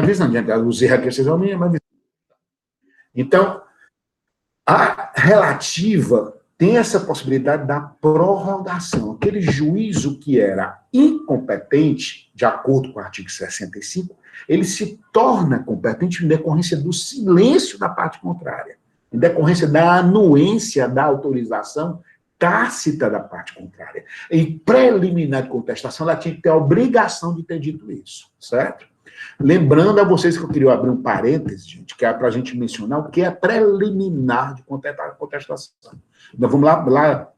visão, os erros aqui, vocês vão minha visão. Então, a relativa tem essa possibilidade da prorrogação. Aquele juízo que era incompetente, de acordo com o artigo 65, ele se torna competente em decorrência do silêncio da parte contrária, em decorrência da anuência da autorização tácita da parte contrária. Em preliminar de contestação, ela tinha que ter a obrigação de ter dito isso, certo? Lembrando a vocês que eu queria abrir um parênteses, gente, que é para a gente mencionar o que é preliminar de contestação. Então, vamos lá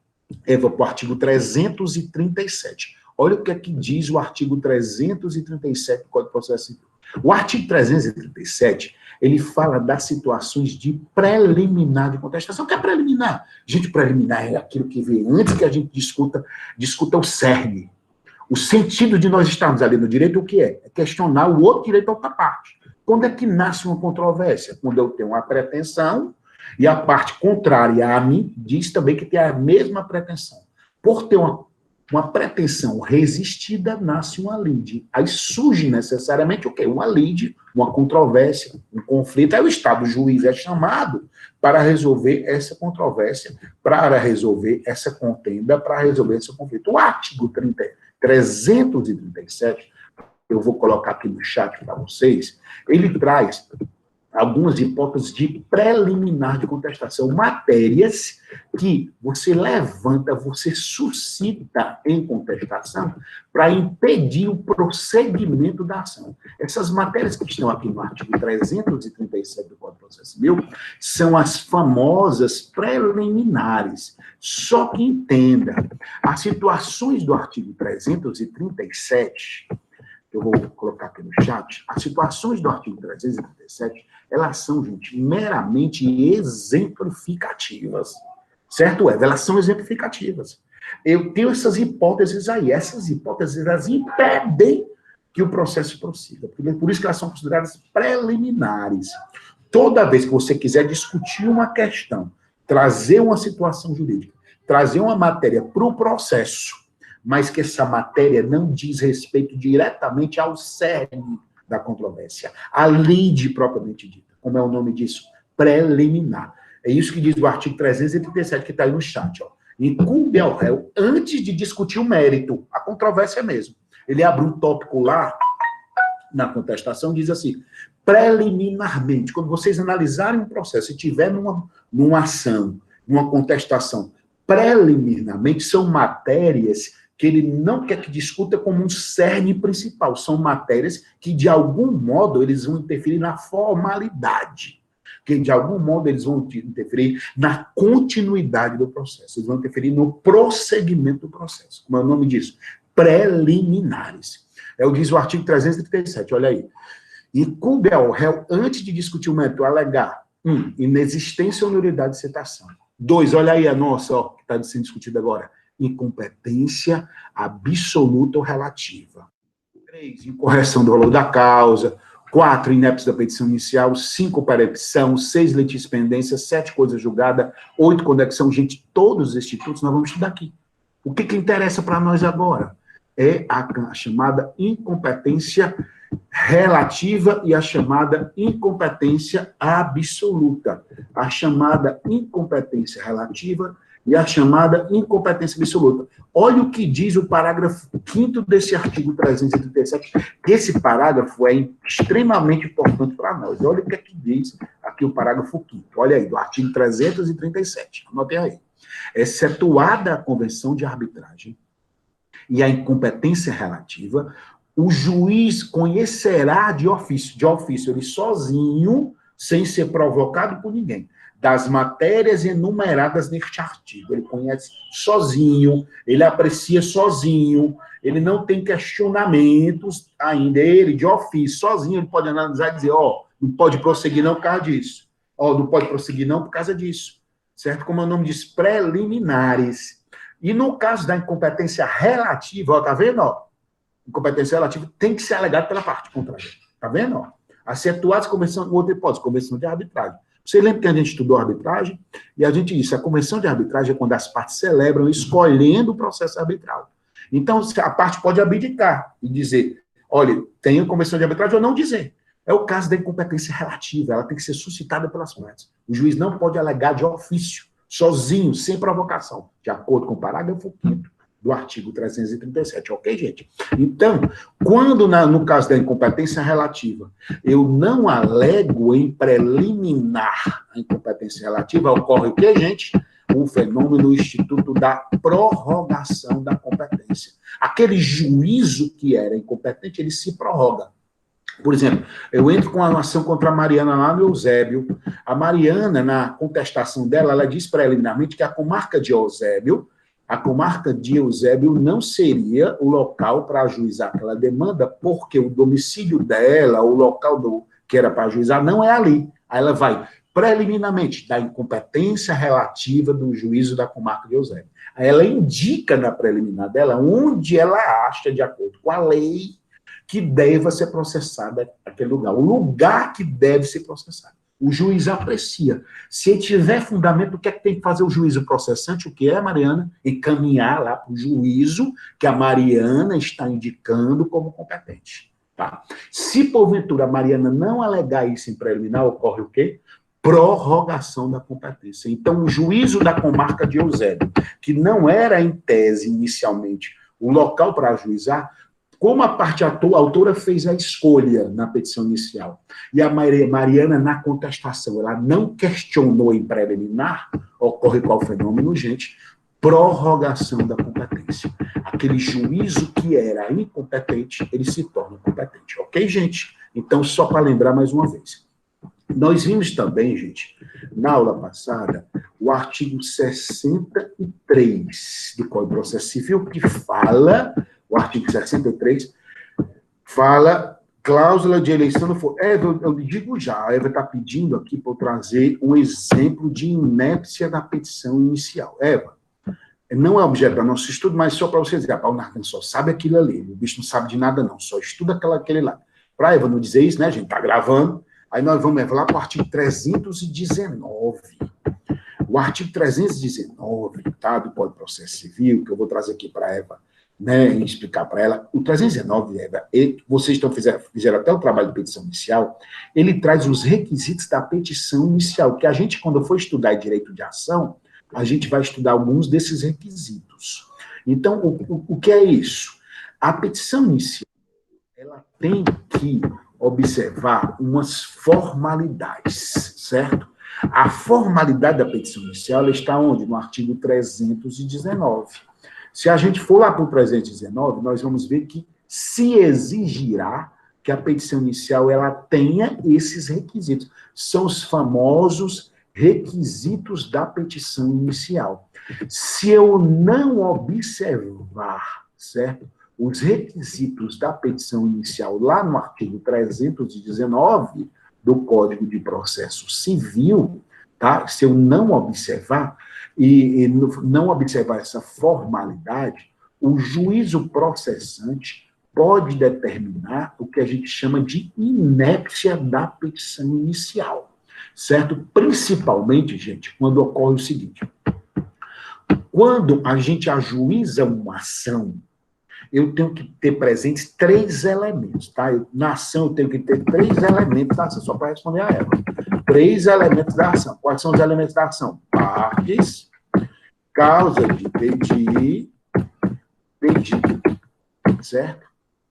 Eva, para o artigo 337. Olha o que é que diz o artigo 337 do Código de Processo Civil. O artigo 337, ele fala das situações de preliminar de contestação. O que é preliminar? Gente, preliminar é aquilo que vem antes que a gente discuta o cerne. O sentido de nós estarmos ali no direito, o que é? É questionar o outro direito da outra parte. Quando é que nasce uma controvérsia? Quando eu tenho uma pretensão e a parte contrária a mim diz também que tem a mesma pretensão. Por ter uma pretensão resistida, nasce uma lide. Aí surge necessariamente o quê? Uma lide, uma controvérsia, um conflito. Aí o Estado, o juiz, é chamado para resolver essa controvérsia, para resolver essa contenda, para resolver esse conflito. O artigo 337, eu vou colocar aqui no chat para vocês, ele traz algumas hipóteses de preliminar de contestação, matérias que você levanta, você suscita em contestação para impedir o prosseguimento da ação. Essas matérias que estão aqui no artigo 337 do Código de Processo Civil são as famosas preliminares. Só que entenda, as situações do artigo 337, eu vou colocar aqui no chat, as situações do artigo 337, elas são, gente, meramente exemplificativas. Certo, Eva? Elas são exemplificativas. Eu tenho essas hipóteses aí. Essas hipóteses, elas impedem que o processo prossiga. Por isso que elas são consideradas preliminares. Toda vez que você quiser discutir uma questão, trazer uma situação jurídica, trazer uma matéria para o processo, mas que essa matéria não diz respeito diretamente ao cerne da controvérsia, a lide propriamente dita, como é o nome disso, preliminar. É isso que diz o artigo 337, que está aí no chat. Ó. Incumbe ao réu, antes de discutir o mérito, a controvérsia mesmo. Ele abre um tópico lá, na contestação, diz assim, preliminarmente, quando vocês analisarem um processo e tiver numa ação, numa contestação, preliminarmente, são matérias que ele não quer que discuta como um cerne principal. São matérias que, de algum modo, eles vão interferir na formalidade. Que, de algum modo, eles vão interferir na continuidade do processo. Eles vão interferir no prosseguimento do processo. Como é o nome disso? Preliminares. Diz o artigo 337, olha aí. Incumbe ao réu, antes de discutir o mérito, alegar, 1, inexistência ou nulidade de citação. 2, olha aí a nossa, ó, que está sendo discutida agora. Incompetência absoluta ou relativa. 3, incorreção do valor da causa. 4, inépcia da petição inicial. 5, perepção. 6, litígio pendência. 7, coisa julgada. 8, conexão. Gente, todos os institutos nós vamos estudar aqui. O que interessa para nós agora? É a chamada incompetência relativa e a chamada incompetência absoluta. A chamada incompetência relativa e a chamada incompetência absoluta. Olha o que diz o parágrafo 5º desse artigo 337. Esse parágrafo é extremamente importante para nós. Olha o que é que diz aqui o parágrafo 5º. Olha aí, do artigo 337. Anotem aí. Excetuada a convenção de arbitragem e a incompetência relativa, o juiz conhecerá de ofício, ele sozinho, sem ser provocado por ninguém, das matérias enumeradas neste artigo. Ele conhece sozinho, ele aprecia sozinho, ele não tem questionamentos ainda. Ele, de ofício, sozinho, ele pode analisar e dizer, não pode prosseguir não por causa disso. Não pode prosseguir não por causa disso. Certo? Como o nome diz, preliminares. E no caso da incompetência relativa, tá vendo? Incompetência relativa tem que ser alegada pela parte contrária. Tá vendo? Acentuadas convenção, outra hipótese, convenção de arbitragem. Você lembra que a gente estudou arbitragem? E a gente disse, a convenção de arbitragem é quando as partes celebram escolhendo o processo arbitral. Então, a parte pode abdicar e dizer, olha, tem a convenção de arbitragem ou não dizer. É o caso da incompetência relativa, ela tem que ser suscitada pelas partes. O juiz não pode alegar de ofício, sozinho, sem provocação, de acordo com o parágrafo 5º do artigo 337, ok, gente? Então, quando no caso da incompetência relativa, eu não alego em preliminar a incompetência relativa, ocorre o quê, gente? O fenômeno, o instituto da prorrogação da competência. Aquele juízo que era incompetente, ele se prorroga. Por exemplo, eu entro com uma ação contra a Mariana lá no Eusébio. A Mariana, na contestação dela, ela diz preliminarmente que a comarca de Eusébio não seria o local para ajuizar aquela demanda, porque o domicílio dela, o local que era para ajuizar, não é ali. Aí ela vai preliminarmente da incompetência relativa do juízo da comarca de Eusébio. Aí ela indica na preliminar dela onde ela acha, de acordo com a lei, que deva ser processada aquele lugar. O lugar que deve ser processado. O juiz aprecia. Se tiver fundamento, o que é que tem que fazer o juízo processante? O que é, Mariana? Encaminhar lá para o juízo que a Mariana está indicando como competente. Tá? Se, porventura, a Mariana não alegar isso em preliminar, ocorre o quê? Prorrogação da competência. Então, o juízo da comarca de Eusébio, que não era, em tese, inicialmente, o local para ajuizar, como a parte autora fez a escolha na petição inicial, e a Mariana, na contestação, ela não questionou em preliminar, ocorre qual fenômeno, gente? Prorrogação da competência. Aquele juízo que era incompetente, ele se torna competente. Ok, gente? Então, só para lembrar mais uma vez. Nós vimos também, gente, na aula passada, o artigo 63 do Código de Processo Civil, que fala... O artigo 63 fala cláusula de eleição do foro. Eu digo já, a Eva está pedindo aqui para eu trazer um exemplo de inépcia da petição inicial. Eva, não é objeto do nosso estudo, mas só para vocês dizer, Paulo Narcan só sabe aquilo ali, o bicho não sabe de nada não, só estuda aquele lá. Para a Eva não dizer isso, né, a gente está gravando, aí nós vamos lá para o artigo 319. O artigo 319, tá, do Código de Processo Civil, que eu vou trazer aqui para a Eva, né, e explicar para ela, o 319, vocês fizeram até o trabalho de petição inicial, ele traz os requisitos da petição inicial, que a gente, quando for estudar direito de ação, a gente vai estudar alguns desses requisitos. Então, o que é isso? A petição inicial, ela tem que observar umas formalidades, certo? A formalidade da petição inicial, ela está onde? No artigo 319. Se a gente for lá para o 319, nós vamos ver que se exigirá que a petição inicial ela tenha esses requisitos. São os famosos requisitos da petição inicial. Se eu não observar, certo, os requisitos da petição inicial lá no artigo 319 do Código de Processo Civil, tá? Se eu não observar, e não observar essa formalidade, o juízo processante pode determinar o que a gente chama de inépcia da petição inicial, certo? Principalmente, gente, quando ocorre o seguinte, quando a gente ajuiza uma ação, eu tenho que ter presentes 3 elementos, tá? Na ação eu tenho que ter 3 elementos da ação, só para responder a ela. 3 elementos da ação. Quais são os elementos da ação? Partes, causa de pedido, certo?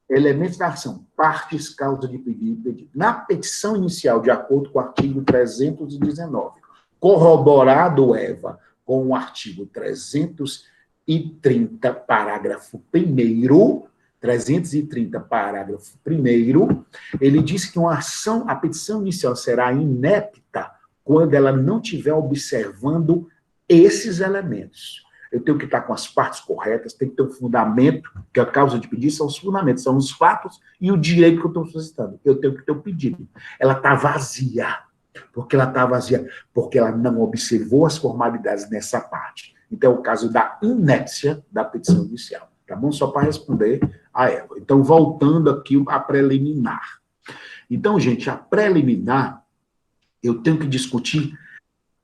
Elementos da ação, partes, causa de pedido. Na petição inicial, de acordo com o artigo 319, corroborado, Eva, com o artigo 330, parágrafo 1º, 330, parágrafo 1º, ele diz que uma ação, a petição inicial será inepta quando ela não estiver observando esses elementos. Eu tenho que estar com as partes corretas, tem que ter um fundamento, que a causa de pedido são os fundamentos, são os fatos e o direito que eu estou solicitando. Eu tenho que ter o pedido. Ela está vazia. Por que ela está vazia? Porque ela não observou as formalidades nessa parte. Então, é o caso da inépcia da petição inicial. Tá bom? Só para responder a ela. Então, voltando aqui à preliminar. Então, gente, a preliminar, eu tenho que discutir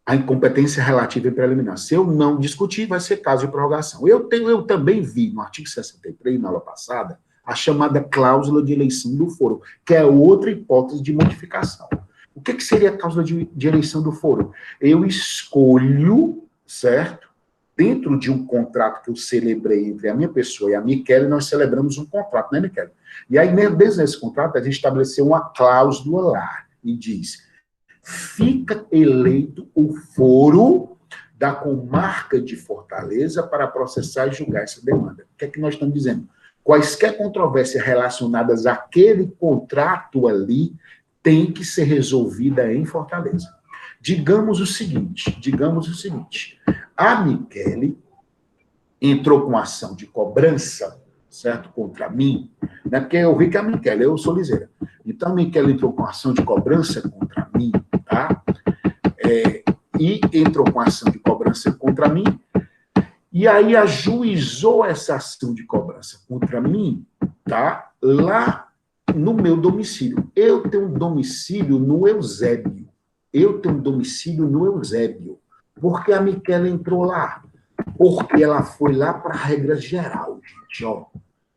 a incompetência relativa e preliminar. Se eu não discutir, vai ser caso de prorrogação. Eu também vi, no artigo 63, na aula passada, a chamada cláusula de eleição do foro, que é outra hipótese de modificação. O que seria a cláusula de eleição do foro? Eu escolho, certo? Dentro de um contrato que eu celebrei entre a minha pessoa e a Michele, nós celebramos um contrato, né, Michele? E aí, dentro desse contrato, a gente estabeleceu uma cláusula lá, e diz, fica eleito o foro da comarca de Fortaleza para processar e julgar essa demanda. O que é que nós estamos dizendo? Quaisquer controvérsias relacionadas àquele contrato ali tem que ser resolvida em Fortaleza. Digamos o seguinte, a Michele entrou com ação de cobrança, certo, contra mim, né? Porque eu vi que a Michele, eu sou liseira. Então a Michele entrou com ação de cobrança contra mim, tá? E entrou com ação de cobrança contra mim, e aí ajuizou essa ação de cobrança contra mim, tá? Lá no meu domicílio. Eu tenho um domicílio no Eusébio. Por que a Michele entrou lá? Porque ela foi lá para a regra geral, gente, ó.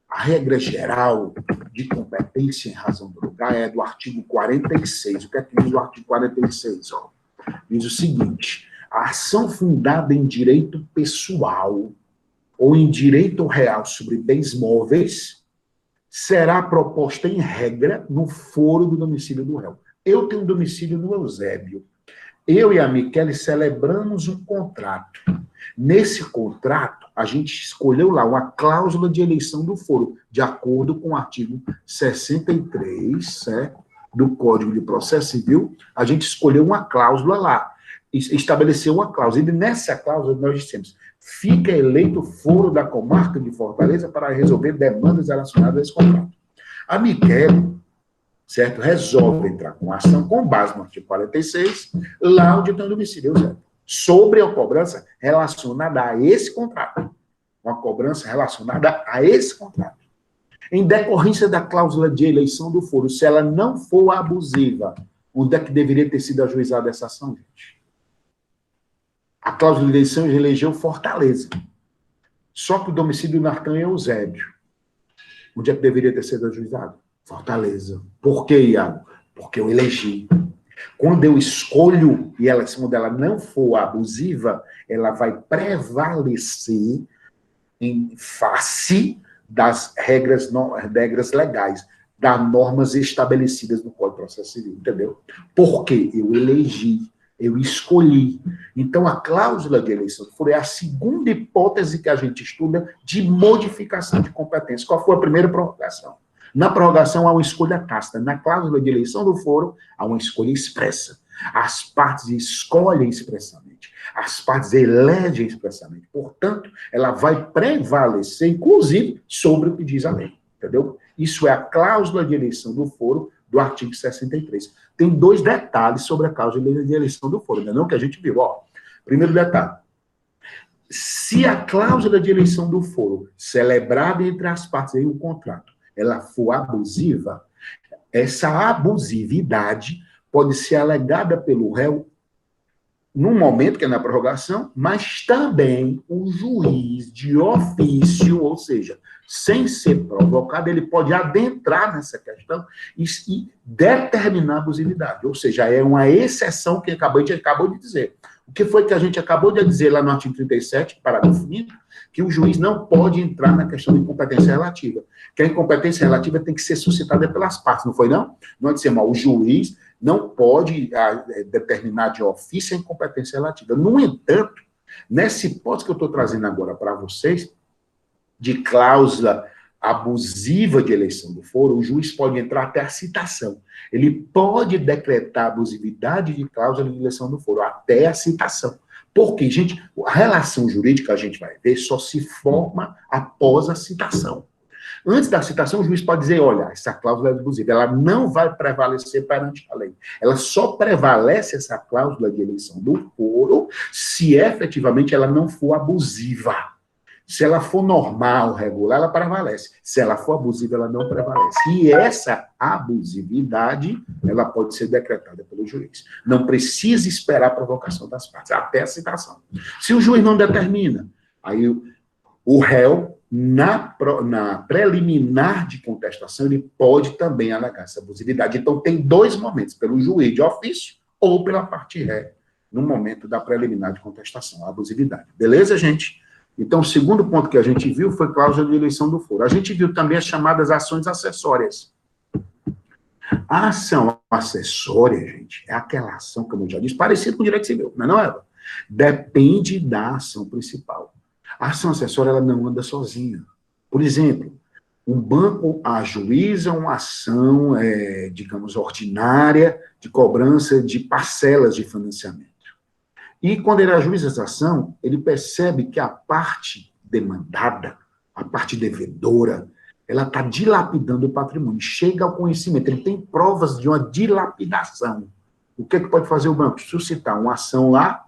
A regra geral de competência em razão do lugar é do artigo 46. O que é que diz o artigo 46? Ó? Diz o seguinte, a ação fundada em direito pessoal ou em direito real sobre bens móveis será proposta em regra no foro do domicílio do réu. Eu tenho um domicílio no Eusébio. Eu e a Michele celebramos um contrato. Nesse contrato, a gente escolheu lá uma cláusula de eleição do foro, de acordo com o artigo 63, certo? Do Código de Processo Civil, a gente escolheu uma cláusula lá, estabeleceu uma cláusula. E nessa cláusula nós dissemos, fica eleito o foro da comarca de Fortaleza para resolver demandas relacionadas a esse contrato. A Michele, certo, resolve entrar com ação com base no artigo 46, lá onde tem o domicílio, Eusébio, sobre a cobrança relacionada a esse contrato. Uma cobrança relacionada a esse contrato. Em decorrência da cláusula de eleição do foro, se ela não for abusiva, onde é que deveria ter sido ajuizada essa ação, gente? A cláusula de eleição elegeu Fortaleza. Só que o domicílio do Nartão é Eusébio. Onde é que deveria ter sido ajuizado? Fortaleza. Por quê, Iago? Porque eu elegi. Quando eu escolho, e ela, se ela não for abusiva, ela vai prevalecer em face das regras legais, das normas estabelecidas no Código de Processo Civil, entendeu? Porque eu elegi, eu escolhi. Então, a cláusula de eleição do foro é a segunda hipótese que a gente estuda de modificação de competência. Qual foi a primeira prorrogação? Na prorrogação, há uma escolha tácita. Na cláusula de eleição do foro, há uma escolha expressa. As partes escolhem expressamente. As partes elegem expressamente. Portanto, ela vai prevalecer, inclusive, sobre o que diz a lei. Entendeu? Isso é a cláusula de eleição do foro do artigo 63. Tem dois detalhes sobre a cláusula de eleição do foro, não que a gente viu. Ó, primeiro detalhe. Se a cláusula de eleição do foro, celebrada entre as partes em um contrato, ela for abusiva, essa abusividade pode ser alegada pelo réu no momento que é na prorrogação, mas também o juiz de ofício, ou seja, sem ser provocado, ele pode adentrar nessa questão e determinar a abusividade. Ou seja, é uma exceção que a gente acabou de dizer. O que foi que a gente acabou de dizer lá no artigo 37, parágrafo 5º, que o juiz não pode entrar na questão de incompetência relativa. Que a incompetência relativa tem que ser suscitada pelas partes, não foi não? Nós dissemos, ó, o juiz não pode determinar de ofício a incompetência relativa. No entanto, nessa hipótese que eu estou trazendo agora para vocês, de cláusula abusiva de eleição do foro, o juiz pode entrar até a citação. Ele pode decretar abusividade de cláusula de eleição do foro, até a citação. Porque, gente, a relação jurídica, a gente vai ver, só se forma após a citação. Antes da citação, o juiz pode dizer, olha, essa cláusula é abusiva, ela não vai prevalecer perante a lei. Ela só prevalece, essa cláusula de eleição do foro, se efetivamente ela não for abusiva. Se ela for normal, regular, ela prevalece. Se ela for abusiva, ela não prevalece. E essa abusividade, ela pode ser decretada pelo juiz. Não precisa esperar a provocação das partes, até a citação. Se o juiz não determina, aí o réu na preliminar de contestação, ele pode também alegar essa abusividade. Então, tem dois momentos, pelo juiz de ofício ou pela parte ré, no momento da preliminar de contestação, a abusividade. Beleza, gente? Então, o segundo ponto que a gente viu foi cláusula de eleição do foro. A gente viu também as chamadas ações acessórias. A ação acessória, gente, é aquela ação, como eu já disse, parecida com o direito civil, não é, Eva? Depende da ação principal. A ação acessória, ela não anda sozinha. Por exemplo, um banco ajuiza uma ação, digamos, ordinária de cobrança de parcelas de financiamento. E quando ele ajuiza essa ação, ele percebe que a parte demandada, a parte devedora, ela está dilapidando o patrimônio, chega ao conhecimento, ele tem provas de uma dilapidação. O que pode fazer o banco? Suscitar uma ação lá,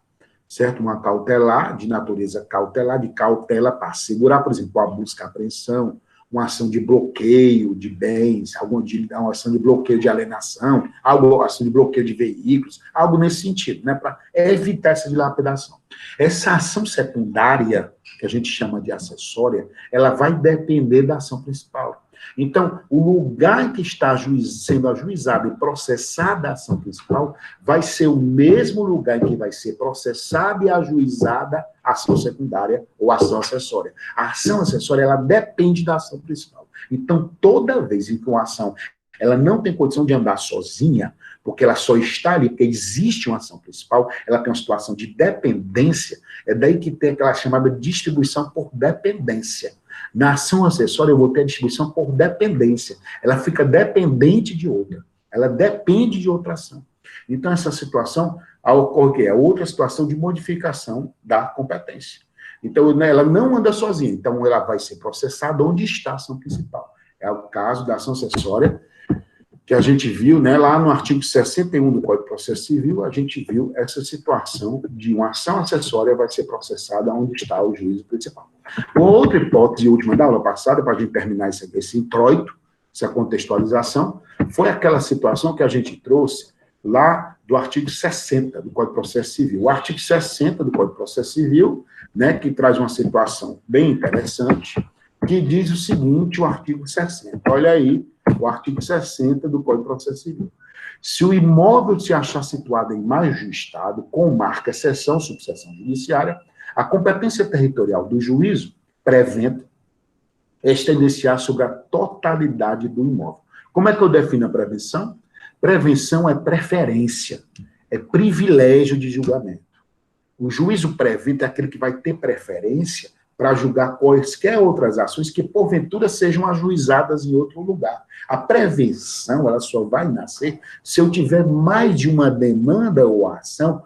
certo? Uma cautelar, de natureza cautelar, de cautela para segurar, por exemplo, a busca e apreensão, uma ação de bloqueio de bens, uma ação de bloqueio de alienação, uma ação de bloqueio de veículos, algo nesse sentido, né, para evitar essa dilapidação. Essa ação secundária, que a gente chama de acessória, ela vai depender da ação principal. Então, o lugar em que está sendo ajuizada e processada a ação principal vai ser o mesmo lugar em que vai ser processada e ajuizada a ação secundária ou ação acessória. A ação acessória, ela depende da ação principal. Então, toda vez em que uma ação ela não tem condição de andar sozinha, porque ela só está ali, porque existe uma ação principal, ela tem uma situação de dependência, é daí que tem aquela chamada distribuição por dependência. Na ação acessória, eu vou ter a distribuição por dependência. Ela fica dependente de outra. Ela depende de outra ação. Então, essa situação ocorre que é outra situação de modificação da competência. Então, ela não anda sozinha. Então, ela vai ser processada onde está a ação principal. É o caso da ação acessória, que a gente viu, né, lá no artigo 61 do Código de Processo Civil, a gente viu essa situação de uma ação acessória vai ser processada onde está o juízo principal. Uma outra hipótese, última da aula passada, para a gente terminar esse introito, essa contextualização, foi aquela situação que a gente trouxe lá do artigo 60 do Código de Processo Civil. O artigo 60 do Código de Processo Civil, né, que traz uma situação bem interessante, que diz o seguinte, o artigo 60. Olha aí, o artigo 60 do Código de Processo Civil. Se o imóvel se achar situado em mais de um estado, com marca seção, subseção judiciária, a competência territorial do juízo prevento estender-se-á sobre a totalidade do imóvel. Como é que eu defino a prevenção? Prevenção é preferência, é privilégio de julgamento. O juízo prevento é aquele que vai ter preferência para julgar quaisquer outras ações que, porventura, sejam ajuizadas em outro lugar. A prevenção, ela só vai nascer se eu tiver mais de uma demanda ou ação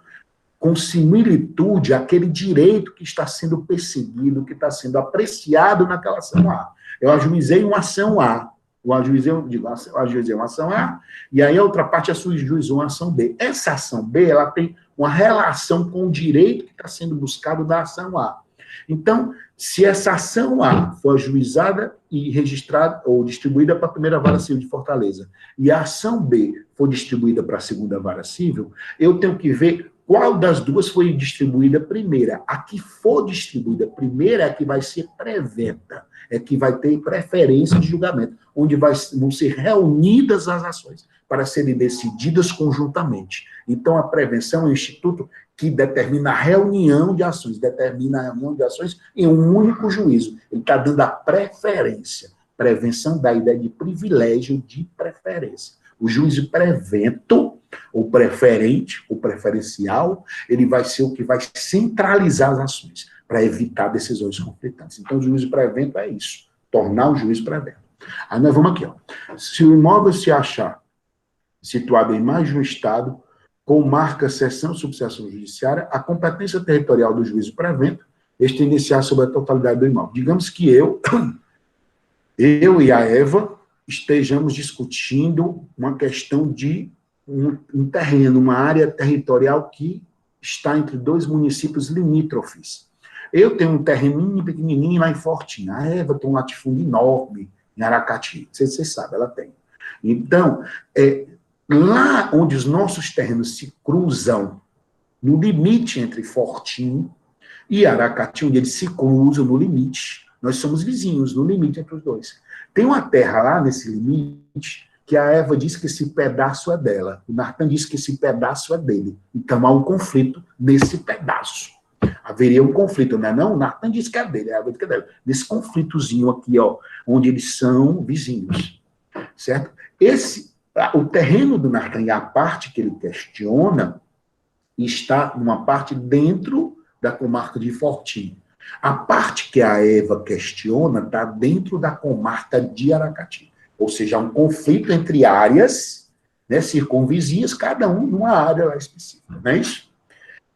com similitude àquele direito que está sendo perseguido, que está sendo apreciado naquela ação A. Eu ajuizei uma ação A, eu ajuizei uma ação A, e aí a outra parte ajuizou uma ação B. Essa ação B, ela tem uma relação com o direito que está sendo buscado da ação A. Então, se essa ação A for ajuizada e registrada ou distribuída para a primeira vara civil de Fortaleza, e a ação B for distribuída para a segunda vara civil, eu tenho que ver qual das duas foi distribuída primeira. A que for distribuída primeira é a que vai ser preventa, é que vai ter preferência de julgamento, onde vão ser reunidas as ações para serem decididas conjuntamente. Então, a prevenção é um instituto que determina a reunião de ações, em um único juízo. Ele está dando a preferência. Prevenção da ideia de privilégio de preferência. O juízo prevento, ou preferente, ou preferencial, ele vai ser o que vai centralizar as ações, para evitar decisões conflitantes. Então, o juízo prevento é isso, tornar o juízo prevento. Aí nós vamos aqui, ó. Se o imóvel se achar situado em mais de um estado, com marca seção, subseção judiciária, a competência territorial do juízo prevento estender-se-á sobre a totalidade do imóvel. Digamos que eu e a Eva estejamos discutindo uma questão de um terreno, uma área territorial que está entre dois municípios limítrofes. Eu tenho um terreninho pequenininho lá em Fortinha. A Eva tem um latifúndio enorme em Aracati. Vocês sabem, ela tem. Então, lá onde os nossos terrenos se cruzam, no limite entre Fortinho e Aracati, onde eles se cruzam no limite, Nós somos vizinhos, no limite entre os dois. Tem uma terra lá nesse limite que a Eva diz que esse pedaço é dela. O Natan diz que esse pedaço é dele. Então há um conflito nesse pedaço. Haveria um conflito, não é não? O Natan diz que é dele, a Eva diz que é dela. Nesse conflitozinho aqui, ó, onde eles são vizinhos. Certo? O terreno do Natan e a parte que ele questiona está numa parte dentro da comarca de Fortim. A parte que a Eva questiona está dentro da comarca de Aracati. Ou seja, há um conflito entre áreas, né, circunvizinhas, cada um numa área lá específica, não é isso?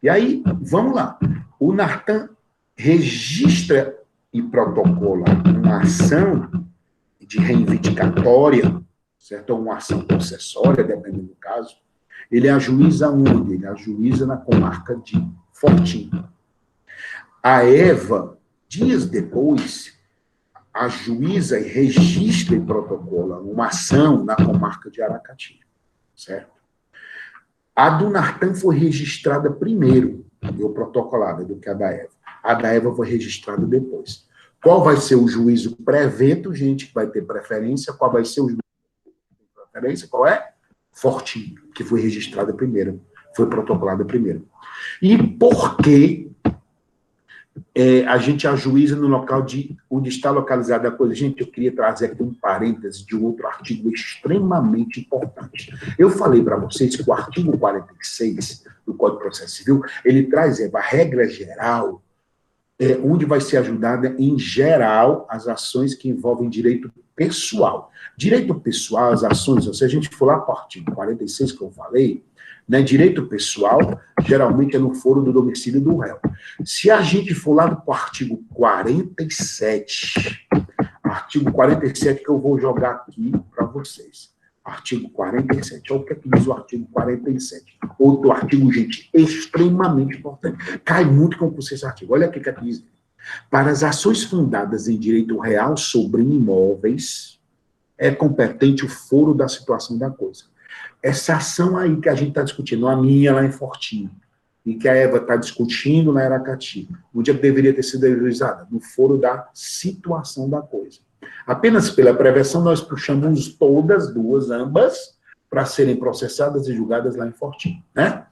E aí, vamos lá. O Natan registra e protocola uma ação de reivindicatória, certo? Ou uma ação concessória, dependendo do caso. Ele ajuiza onde? Ele ajuiza na comarca de Fortim. A Eva, dias depois, ajuiza e registra e protocola uma ação na comarca de Aracati, certo? A do Natan foi registrada primeiro, eu protocolada, do que a da Eva. A da Eva foi registrada depois. Qual vai ser o juízo pré-veto, gente, que vai ter preferência? Qual vai ser o juízo de preferência? Qual é? Fortim, que foi registrada primeiro, foi protocolada primeiro. E por que a gente ajuiza no local onde está localizada a coisa? Gente, eu queria trazer aqui um parêntese de um outro artigo extremamente importante. Eu falei para vocês que o artigo 46 do Código de Processo Civil, ele traz a regra geral, onde vai ser ajudada, em geral, as ações que envolvem direito pessoal. Direito pessoal, as ações, se a gente for lá para o artigo 46 que eu falei, né, direito pessoal, geralmente é no foro do domicílio do réu. Se a gente for lá para o artigo 47 que eu vou jogar aqui para vocês. Artigo 47. Olha o que é que diz o artigo 47. Outro artigo, gente, extremamente importante. Cai muito com esse artigo. Olha o que é que diz. Para as ações fundadas em direito real sobre imóveis, é competente o foro da situação da coisa. Essa ação aí que a gente está discutindo, a minha lá em Fortim, e que a Eva está discutindo na Aracati, onde deveria ter sido realizada? No foro da situação da coisa. Apenas pela prevenção, nós puxamos todas, ambas, para serem processadas e julgadas lá em Fortim, né?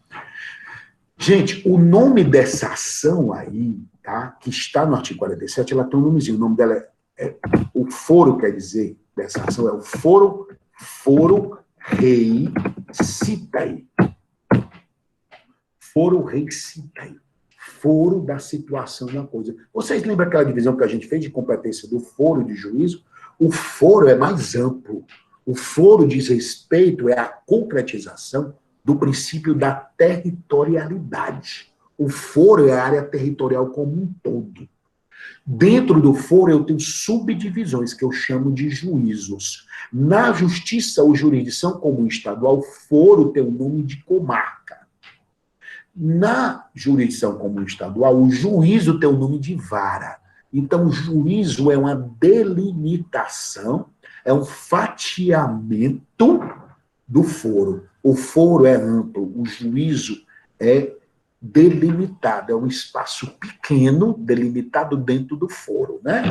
Gente, o nome dessa ação aí, tá, que está no artigo 47, ela tem um nomezinho, o nome dela o foro, quer dizer, dessa ação é o foro rei citai. Foro rei citai. Foro da situação da coisa. Vocês lembram aquela divisão que a gente fez de competência do foro de juízo? O foro é mais amplo. O foro diz respeito à concretização do princípio da territorialidade. O foro é a área territorial como um todo. Dentro do foro eu tenho subdivisões que eu chamo de juízos. Na justiça ou jurisdição comum estadual, o foro tem o nome de comarca. Na jurisdição comum estadual, o juízo tem o nome de vara. Então, o juízo é uma delimitação, é um fatiamento do foro. O foro é amplo, o juízo é delimitado, é um espaço pequeno, delimitado dentro do foro, né?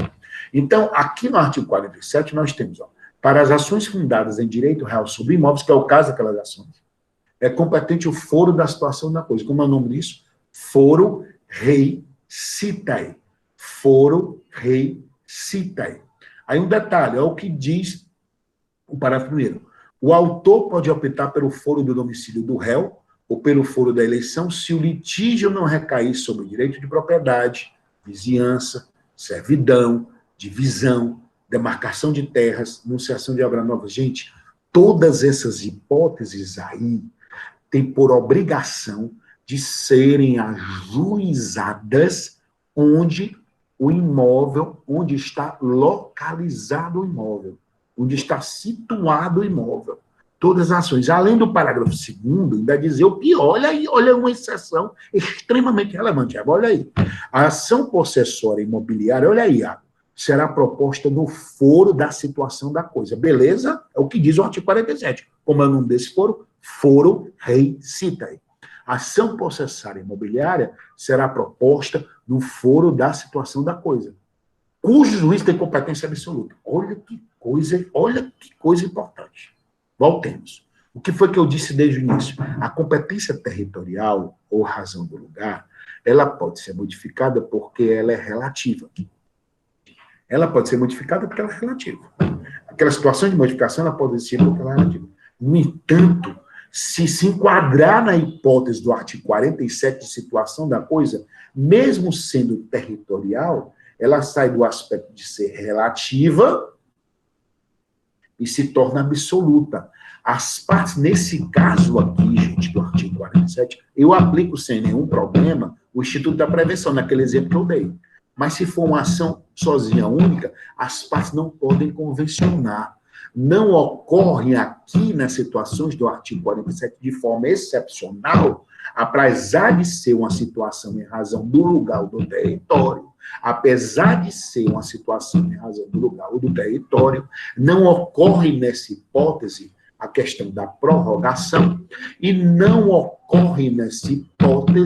Então, aqui no artigo 47, nós temos, para as ações fundadas em direito real sobre imóveis, que é o caso daquelas ações, é competente o foro da situação da coisa. Como é o nome disso? Foro rei citai. Foro rei citai. Aí um detalhe, é o que diz o parágrafo primeiro. O autor pode optar pelo foro do domicílio do réu ou pelo foro da eleição se o litígio não recair sobre direito de propriedade, vizinhança, servidão, divisão, demarcação de terras, enunciação de obra nova. Gente, todas essas hipóteses aí têm por obrigação de serem ajuizadas onde o imóvel, onde está localizado o imóvel, onde está situado o imóvel. Todas as ações. Além do parágrafo 2º, ainda dizer o pior. Olha aí, olha uma exceção extremamente relevante. Olha aí. A ação possessória imobiliária, olha aí, será proposta no foro da situação da coisa. Beleza? É o que diz o artigo 47. Como é o nome desse foro? Foro rei citai. A ação possessária imobiliária será proposta no foro da situação da coisa. cujo juiz tem competência absoluta. Olha que coisa importante. Voltemos. O que foi que eu disse desde o início? A competência territorial, ou razão do lugar, ela pode ser modificada porque ela é relativa. Ela pode ser modificada porque ela é relativa. Aquela situação de modificação, ela pode ser porque ela é relativa. No entanto, se enquadrar na hipótese do artigo 47 de situação da coisa, mesmo sendo territorial, ela sai do aspecto de ser relativa e se torna absoluta. As partes, nesse caso aqui, gente, do artigo 47, eu aplico sem nenhum problema o Instituto da Prevenção, naquele exemplo que eu dei. Mas se for uma ação sozinha, única, as partes não podem convencionar. Não ocorre aqui, nas situações do artigo 47, de forma excepcional, apesar de ser uma situação em razão do lugar ou do território, apesar de ser uma situação em razão do lugar ou do território, não ocorre nessa hipótese a questão da prorrogação e não ocorre nessa hipótese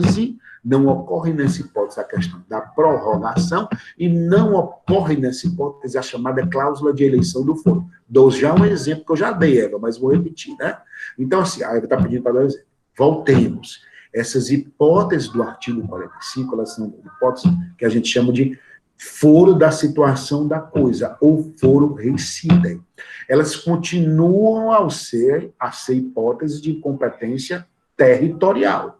a questão da prorrogação e não ocorre nessa hipótese a chamada cláusula de eleição do foro. Dou já um exemplo que eu já dei, Eva, mas vou repetir, né? Então, assim, a Eva está pedindo para dar um exemplo. Voltemos. Essas hipóteses do artigo 45, elas são hipóteses que a gente chama de foro da situação da coisa, ou foro reincidem. Elas continuam a ser hipóteses de competência territorial.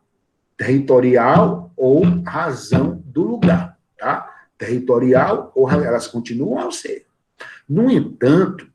Territorial ou razão do lugar, tá? Territorial ou elas continuam a ser. No entanto,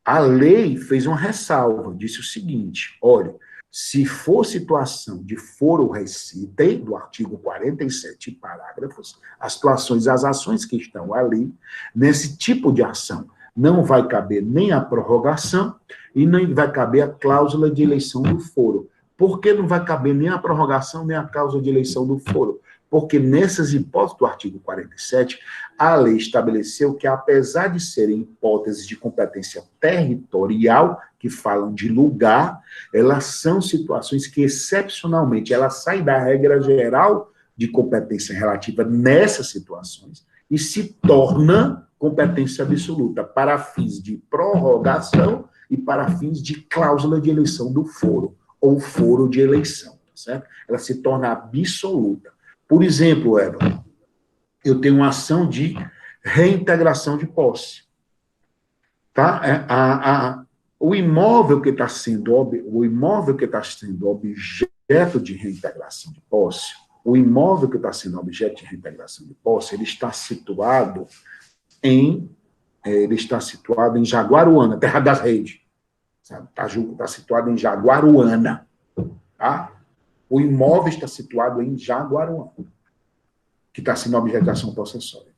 a lei fez uma ressalva, disse o seguinte, olha, se for situação de foro reincidem, do artigo 47, parágrafos, as ações que estão ali, nesse tipo de ação, não vai caber nem a prorrogação e nem vai caber a cláusula de eleição do foro. Por que não vai caber nem a prorrogação, nem a cláusula de eleição do foro? Porque nessas hipóteses do artigo 47, a lei estabeleceu que, apesar de serem hipóteses de competência territorial, que falam de lugar, elas são situações que, excepcionalmente, elas saem da regra geral de competência relativa nessas situações e se torna competência absoluta para fins de prorrogação e para fins de cláusula de eleição do foro, ou foro de eleição, certo? Ela se torna absoluta. Por exemplo, Eva, eu tenho uma ação de reintegração de posse. Tá? O imóvel que está sendo objeto de reintegração de posse, ele está situado em Jaguaruana, Terra das Redes. Está situado em Jaguaruana. Tá? O imóvel está situado em Jaguaruana, que está sendo objeto de ação possessória.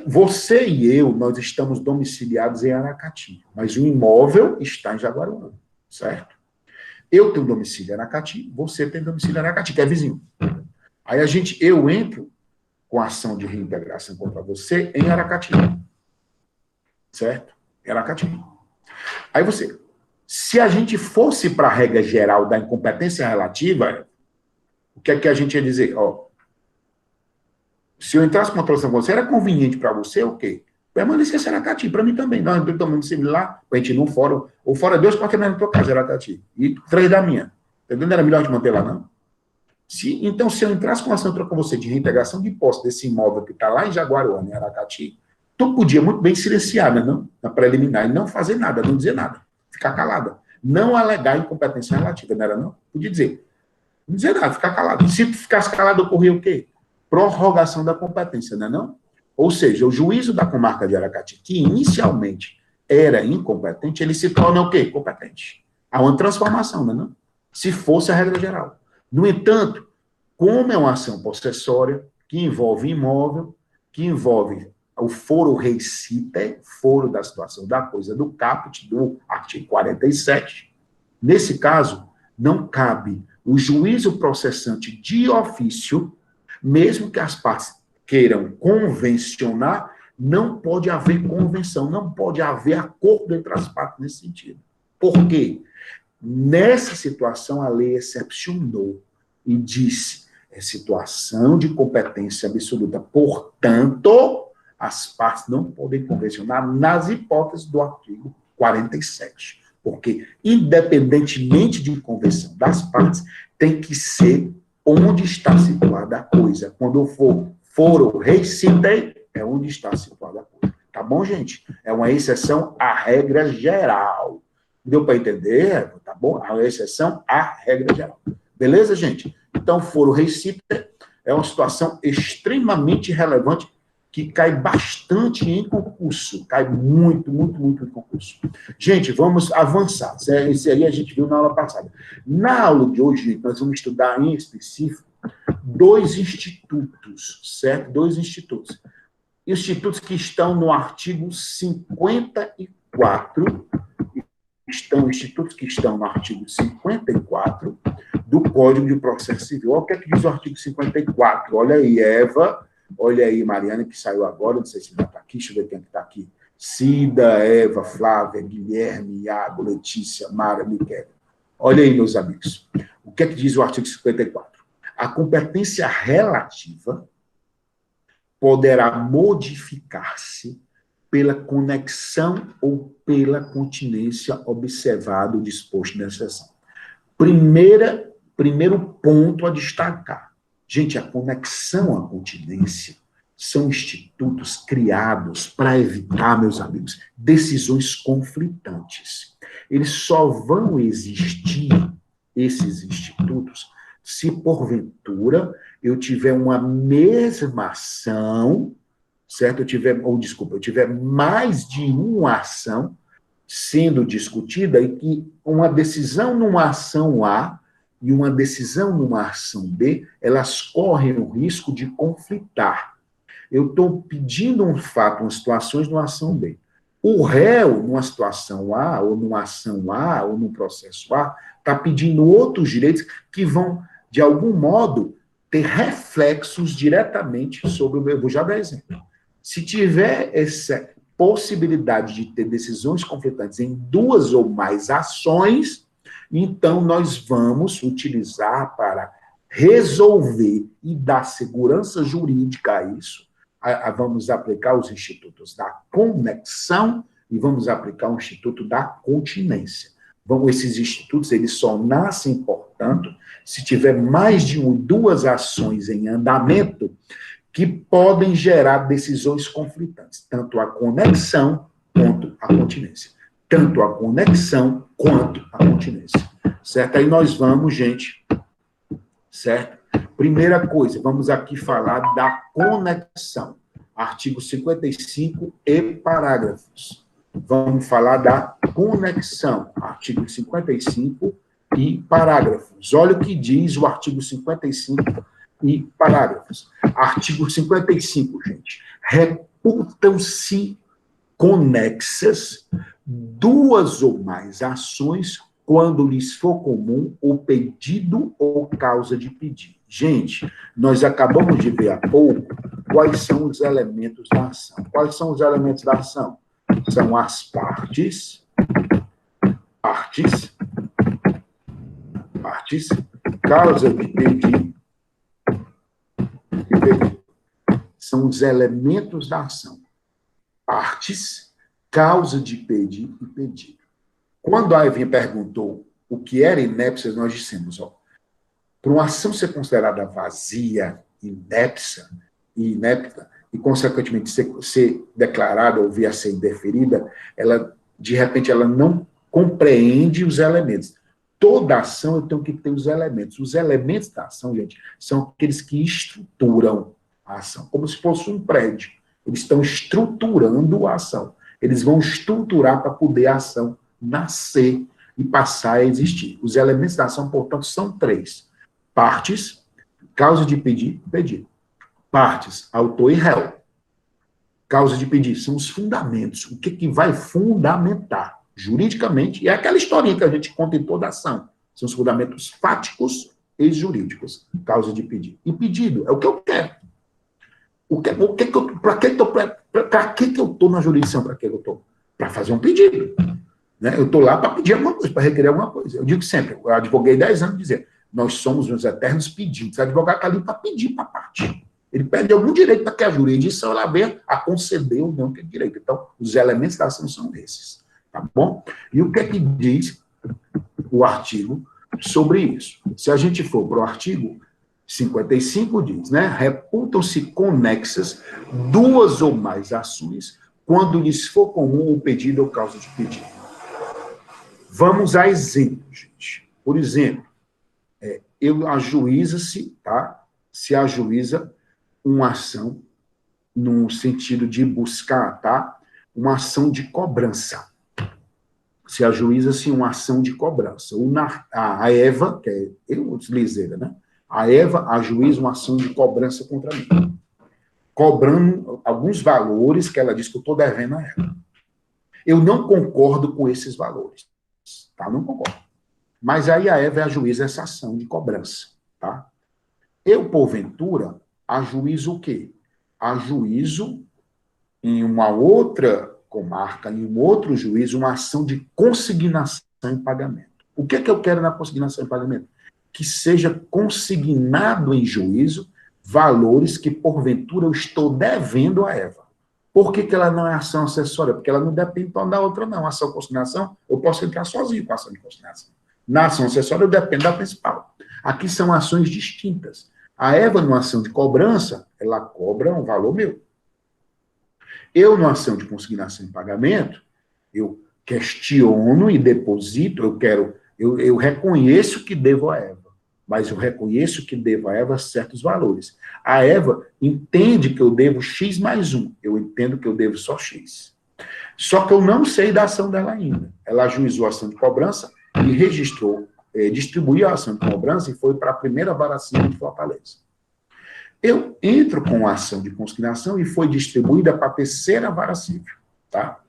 Você e eu, nós estamos domiciliados em Aracati, mas o imóvel está em Jaguaruana, certo? Eu tenho domicílio em Aracati, você tem domicílio em Aracati, que é vizinho. Aí eu entro com a ação de reintegração contra você em Aracati, certo? Em Aracati. Aí se a gente fosse para a regra geral da incompetência relativa, o que é que a gente ia dizer? Se eu entrasse com uma transação com você, era conveniente para você o quê? Permanecer em Aracati, para mim também. Nós estamos similar, para a gente ir num fórum, ou fora Deus, porque não é na tua casa, Aracati. E 3 da minha. Entendeu? Não era melhor te manter lá, não? Então, se eu entrasse com uma ação com você de reintegração de posse desse imóvel que está lá em Jaguaruana, em Aracati, tu podia muito bem silenciar, né, não? Na preliminar, e não fazer nada, não dizer nada. Ficar calada. Não alegar incompetência relativa, não era não? Podia dizer. Não dizer nada, ficar calado. Se tu ficasse calado, ocorria o quê? Prorrogação da competência, não é não? Ou seja, o juízo da comarca de Aracati, que inicialmente era incompetente, ele se torna o quê? Competente. Há uma transformação, não é não? Se fosse a regra geral. No entanto, como é uma ação possessória, que envolve imóvel, que envolve o foro reincidem, foro da situação da coisa do caput, do artigo 47, nesse caso, não cabe o juízo processante de ofício, mesmo que as partes queiram convencionar, não pode haver convenção, não pode haver acordo entre as partes nesse sentido. Por quê? Nessa situação, a lei excepcionou e disse, é situação de competência absoluta. Portanto, As partes não podem convencionar nas hipóteses do artigo 47. Porque, independentemente de convenção das partes, tem que ser onde está situada a coisa. Quando for foro recitei, é onde está situada a coisa. Tá bom, gente? É uma exceção à regra geral. Deu para entender? Tá bom? É uma exceção à regra geral. Beleza, gente? Então, foro recitei é uma situação extremamente relevante que cai bastante em concurso. Cai muito, muito, muito em concurso. Gente, vamos avançar. Isso aí a gente viu na aula passada. Na aula de hoje, nós vamos estudar em específico 2 institutos, certo? 2 institutos. Institutos que estão no artigo 54, institutos que estão no artigo 54 do Código de Processo Civil. Olha o que é que diz o artigo 54. Olha aí, Eva. Olha aí, Mariana, que saiu agora, não sei se ainda está aqui, deixa eu ver quem está aqui. Cida, Eva, Flávia, Guilherme, Iago, Letícia, Mara, Miquel. Olha aí, meus amigos. O que é que diz o artigo 54? A competência relativa poderá modificar-se pela conexão ou pela continência observado o disposto nessa seção. Primeiro ponto a destacar. Gente, a conexão à continência são institutos criados para evitar, meus amigos, decisões conflitantes. Eles só vão existir, esses institutos, se porventura eu tiver uma mesma ação, certo? Eu tiver mais de uma ação sendo discutida e que uma decisão numa ação A e uma decisão numa ação B, elas correm o risco de conflitar. Eu estou pedindo um fato, umas situações numa ação B. O réu, numa situação A, ou numa ação A, ou num processo A, está pedindo outros direitos que vão, de algum modo, ter reflexos diretamente sobre o meu. Vou já dar exemplo. Se tiver essa possibilidade de ter decisões conflitantes em 2 ou mais ações, então nós vamos utilizar para resolver e dar segurança jurídica a isso, vamos aplicar os institutos da conexão e vamos aplicar o instituto da continência. Esses institutos, eles só nascem, portanto, se tiver mais de 2 ações em andamento que podem gerar decisões conflitantes, tanto a conexão quanto a continência. Tanto a conexão quanto a continência. Certo? Aí nós vamos, gente, certo? Primeira coisa, vamos aqui falar da conexão. Artigo 55 e parágrafos. Vamos falar da conexão. Artigo 55 e parágrafos. Olha o que diz o artigo 55 e parágrafos. Artigo 55, gente. Reputam-se conexas 2 ou mais ações quando lhes for comum o pedido ou causa de pedido. Gente, nós acabamos de ver há pouco quais são os elementos da ação. Quais são os elementos da ação? São as partes, causa de pedido e pedido. São os elementos da ação. Partes, causa de pedido e pedido. Quando a Evinha perguntou o que era inépcia, nós dissemos, para uma ação ser considerada vazia, inepta, e consequentemente ser declarada ou vir a ser indeferida, de repente, ela não compreende os elementos. Toda ação eu tenho que ter os elementos. Os elementos da ação, gente, são aqueles que estruturam a ação, como se fosse um prédio. Eles estão estruturando a ação. Eles vão estruturar para poder a ação nascer e passar a existir. Os elementos da ação, portanto, são 3. Partes, causa de pedido e pedido. Partes, autor e réu. Causa de pedido são os fundamentos. O que vai fundamentar juridicamente? E é aquela historinha que a gente conta em toda ação. São os fundamentos fáticos e jurídicos. Causa de pedido. E pedido é o que eu quero. Para que eu estou na jurisdição? Para que eu estou? Para fazer um pedido. Né? Eu estou lá para pedir alguma coisa, para requerer alguma coisa. Eu digo sempre, eu advoguei 10 anos dizendo, nós somos os eternos pedidos. O advogado está ali para pedir para a parte. Ele perde algum direito para que a jurisdição ela venha a conceder ou não aquele direito. Então, os elementos da ação são esses. Tá bom? E o que é que diz o artigo sobre isso? Se a gente for para o artigo 55, diz, né? Reputam-se conexas duas ou mais ações quando lhes for comum o pedido ou causa de pedido. Vamos a exemplos, gente. Por exemplo, ajuiza-se, tá? Se ajuiza uma ação no sentido de buscar, tá? Uma ação de cobrança. Se ajuiza-se uma ação de cobrança. A Eva, que é eu utilizei, né? A Eva ajuiza uma ação de cobrança contra mim, cobrando alguns valores que ela diz que eu estou devendo a ela. Eu não concordo com esses valores, tá? Não concordo. Mas aí a Eva ajuiza essa ação de cobrança, tá? Eu, porventura, ajuizo o quê? Ajuizo em uma outra comarca, em um outro juízo, uma ação de consignação em pagamento. O que é que eu quero na consignação em pagamento? Que seja consignado em juízo valores que, porventura, eu estou devendo a Eva. Por que ela não é ação acessória? Porque ela não depende da outra, não. A ação de consignação, eu posso entrar sozinho com a ação de consignação. Na ação acessória, eu dependo da principal. Aqui são ações distintas. A Eva, numa ação de cobrança, ela cobra um valor meu. Eu, numa ação de consignação em pagamento, eu questiono e deposito, eu reconheço que devo a Eva, mas eu reconheço que devo a Eva certos valores. A Eva entende que eu devo X mais 1, eu entendo que eu devo só X. Só que eu não sei da ação dela ainda. Ela ajuizou a ação de cobrança e registrou, distribuiu a ação de cobrança e foi para a primeira vara civil de Fortaleza. Eu entro com a ação de consignação e foi distribuída para a terceira vara civil, tá?